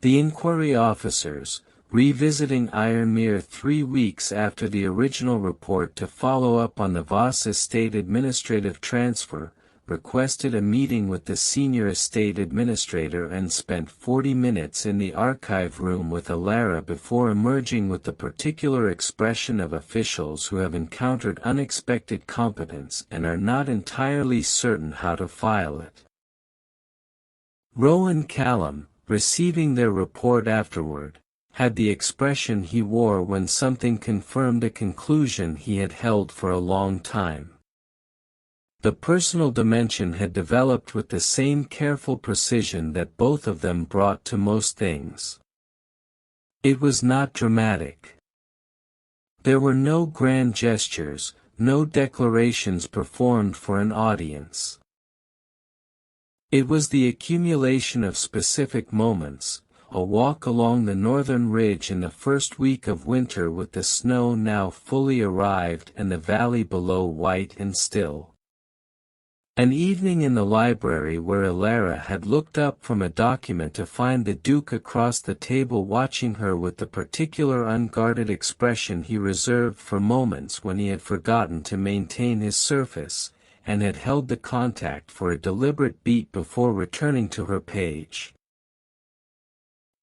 Speaker 1: The inquiry officers, revisiting Ironmere 3 weeks after the original report to follow up on the Voss estate administrative transfer, requested a meeting with the senior estate administrator and spent 40 minutes in the archive room with Alara before emerging with the particular expression of officials who have encountered unexpected competence and are not entirely certain how to file it. Rowan Callum, receiving their report afterward, had the expression he wore when something confirmed a conclusion he had held for a long time. The personal dimension had developed with the same careful precision that both of them brought to most things. It was not dramatic. There were no grand gestures, no declarations performed for an audience. It was the accumulation of specific moments, a walk along the northern ridge in the first week of winter with the snow now fully arrived and the valley below white and still. An evening in the library where Alara had looked up from a document to find the Duke across the table watching her with the particular unguarded expression he reserved for moments when he had forgotten to maintain his surface, and had held the contact for a deliberate beat before returning to her page.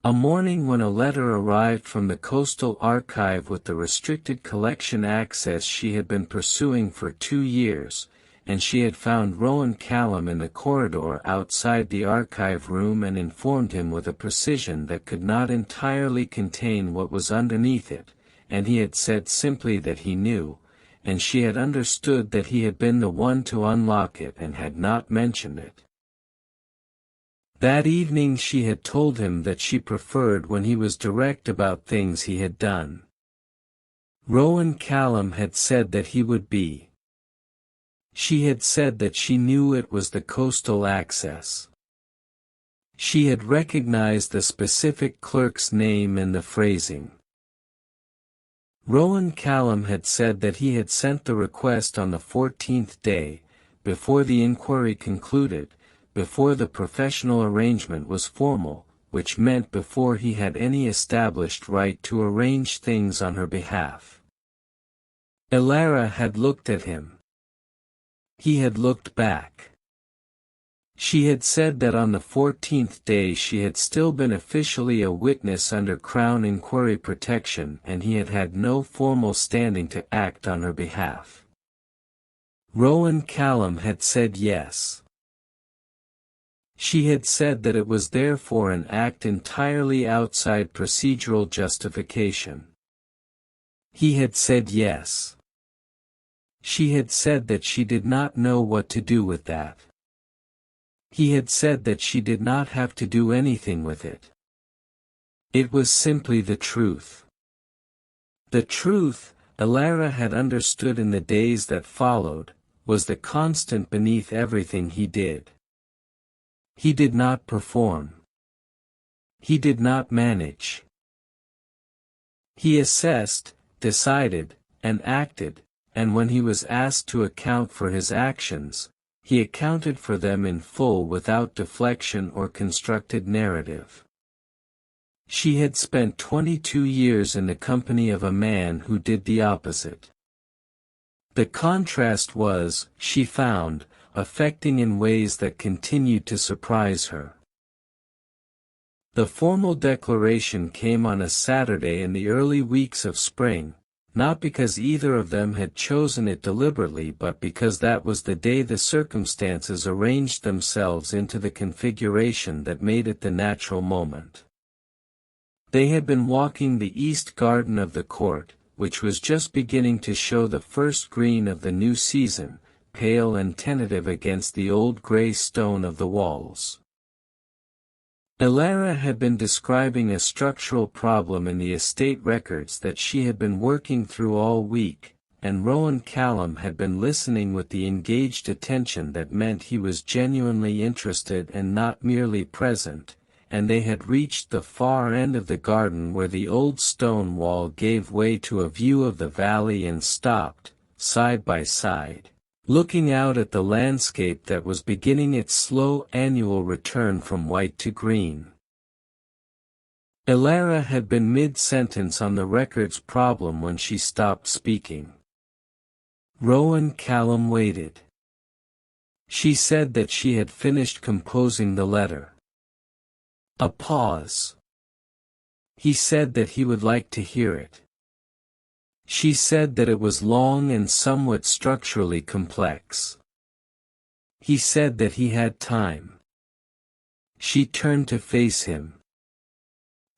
Speaker 1: A morning when a letter arrived from the Coastal Archive with the restricted collection access she had been pursuing for 2 years, and she had found Rowan Callum in the corridor outside the archive room and informed him with a precision that could not entirely contain what was underneath it, and he had said simply that he knew, and she had understood that he had been the one to unlock it and had not mentioned it. That evening she had told him that she preferred when he was direct about things he had done. Rowan Callum had said that he would be. She had said that she knew it was the coastal access. She had recognized the specific clerk's name and the phrasing. Rowan Callum had said that he had sent the request on the 14th day, before the inquiry concluded, before the professional arrangement was formal, which meant before he had any established right to arrange things on her behalf. Elara had looked at him. He had looked back. She had said that on the 14th day she had still been officially a witness under Crown Inquiry protection and he had had no formal standing to act on her behalf. Rowan Callum had said yes. She had said that it was therefore an act entirely outside procedural justification. He had said yes. She had said that she did not know what to do with that. He had said that she did not have to do anything with it. It was simply the truth. The truth, Elara had understood in the days that followed, was the constant beneath everything he did. He did not perform. He did not manage. He assessed, decided, and acted, and when he was asked to account for his actions, he accounted for them in full without deflection or constructed narrative. She had spent 22 years in the company of a man who did the opposite. The contrast was, she found, affecting in ways that continued to surprise her. The formal declaration came on a Saturday in the early weeks of spring, not because either of them had chosen it deliberately but because that was the day the circumstances arranged themselves into the configuration that made it the natural moment. They had been walking the east garden of the court, which was just beginning to show the first green of the new season, pale and tentative against the old grey stone of the walls. Elara had been describing a structural problem in the estate records that she had been working through all week, and Rowan Callum had been listening with the engaged attention that meant he was genuinely interested and not merely present, and they had reached the far end of the garden where the old stone wall gave way to a view of the valley and stopped, side by side, looking out at the landscape that was beginning its slow annual return from white to green. Elara had been mid-sentence on the records problem when she stopped speaking. Rowan Callum waited. She said that she had finished composing the letter. A pause. He said that he would like to hear it. She said that it was long and somewhat structurally complex. He said that he had time. She turned to face him.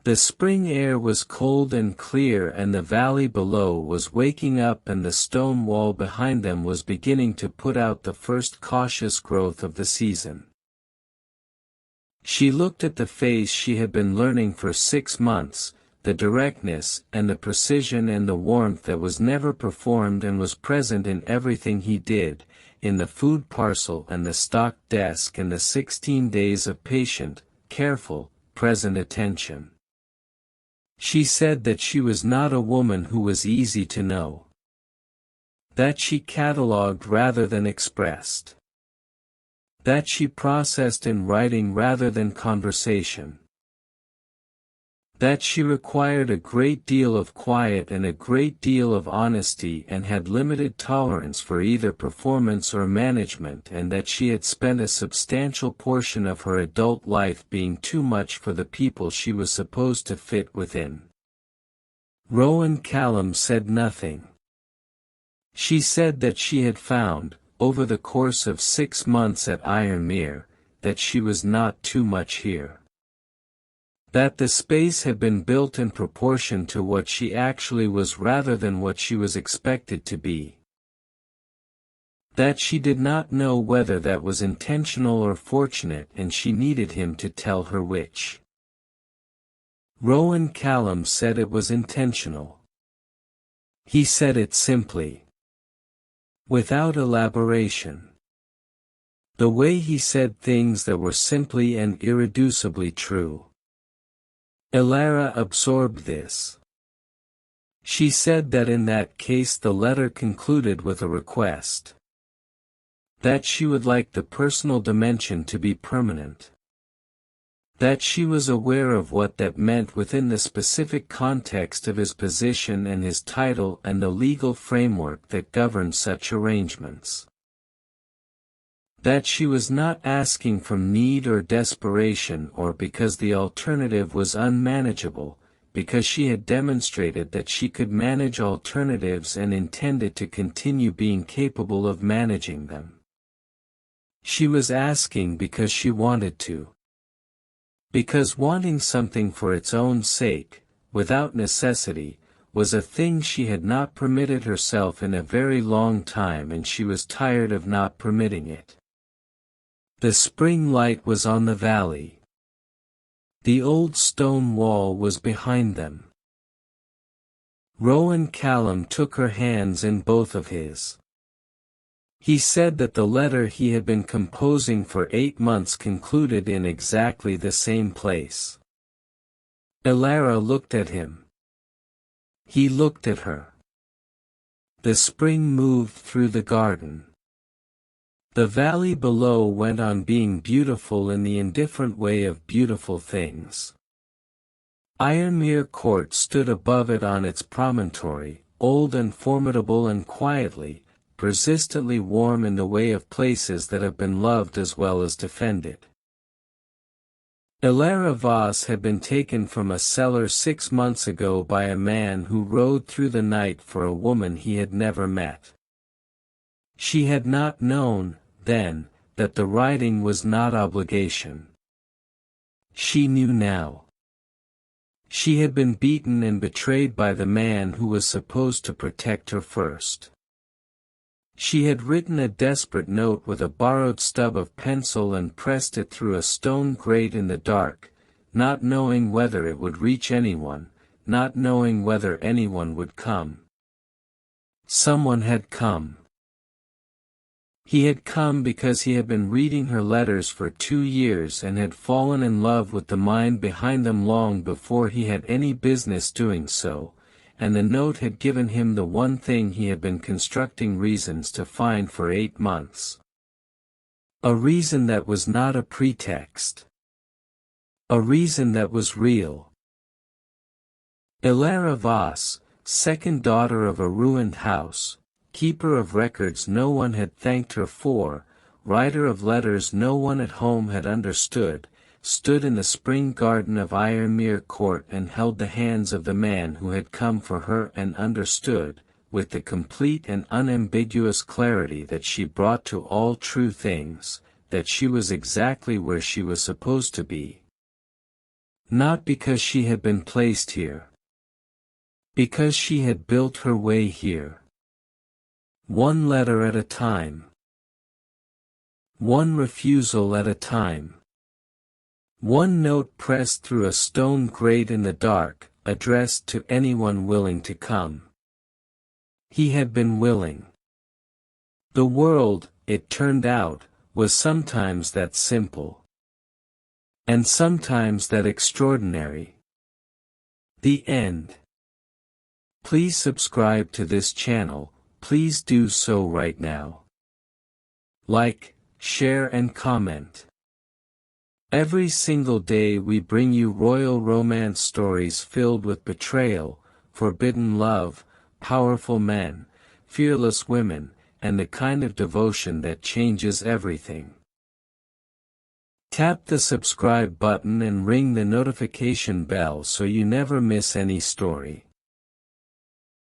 Speaker 1: The spring air was cold and clear and the valley below was waking up and the stone wall behind them was beginning to put out the first cautious growth of the season. She looked at the face she had been learning for 6 months, the directness and the precision and the warmth that was never performed and was present in everything he did, in the food parcel and the stock desk and the 16 days of patient, careful, present attention. She said that she was not a woman who was easy to know. That she catalogued rather than expressed. That she processed in writing rather than conversation. That she required a great deal of quiet and a great deal of honesty and had limited tolerance for either performance or management, and that she had spent a substantial portion of her adult life being too much for the people she was supposed to fit within. Rowan Callum said nothing. She said that she had found, over the course of 6 months at Ironmere, that she was not too much here. That the space had been built in proportion to what she actually was rather than what she was expected to be. That she did not know whether that was intentional or fortunate and she needed him to tell her which. Rowan Callum said it was intentional. He said it simply, without elaboration. The way he said things that were simply and irreducibly true. Elara absorbed this. She said that in that case the letter concluded with a request. That she would like the personal dimension to be permanent. That she was aware of what that meant within the specific context of his position and his title and the legal framework that governed such arrangements. That she was not asking from need or desperation or because the alternative was unmanageable, because she had demonstrated that she could manage alternatives and intended to continue being capable of managing them. She was asking because she wanted to. Because wanting something for its own sake, without necessity, was a thing she had not permitted herself in a very long time, and she was tired of not permitting it. The spring light was on the valley. The old stone wall was behind them. Rowan Callum took her hands in both of his. He said that the letter he had been composing for 8 months concluded in exactly the same place. Elara looked at him. He looked at her. The spring moved through the garden. The valley below went on being beautiful in the indifferent way of beautiful things. Ironmere Court stood above it on its promontory, old and formidable and quietly, persistently warm in the way of places that have been loved as well as defended. Elara Voss had been taken from a cellar 6 months ago by a man who rode through the night for a woman he had never met. She had not known, then, that the riding was not obligation. She knew now. She had been beaten and betrayed by the man who was supposed to protect her first. She had written a desperate note with a borrowed stub of pencil and pressed it through a stone grate in the dark, not knowing whether it would reach anyone, not knowing whether anyone would come. Someone had come. He had come because he had been reading her letters for 2 years and had fallen in love with the mind behind them long before he had any business doing so, and the note had given him the one thing he had been constructing reasons to find for 8 months. A reason that was not a pretext. A reason that was real. Elara Voss, second daughter of a ruined house, keeper of records no one had thanked her for, writer of letters no one at home had understood, stood in the spring garden of Ironmere Court and held the hands of the man who had come for her and understood, with the complete and unambiguous clarity that she brought to all true things, that she was exactly where she was supposed to be. Not because she had been placed here. Because she had built her way here. One letter at a time. One refusal at a time. One note pressed through a stone grate in the dark, addressed to anyone willing to come. He had been willing. The world, it turned out, was sometimes that simple. And sometimes that extraordinary. The end. Please subscribe to this channel. Please do so right now. Like, share and comment. Every single day we bring you royal romance stories filled with betrayal, forbidden love, powerful men, fearless women, and the kind of devotion that changes everything. Tap the subscribe button and ring the notification bell so you never miss any story.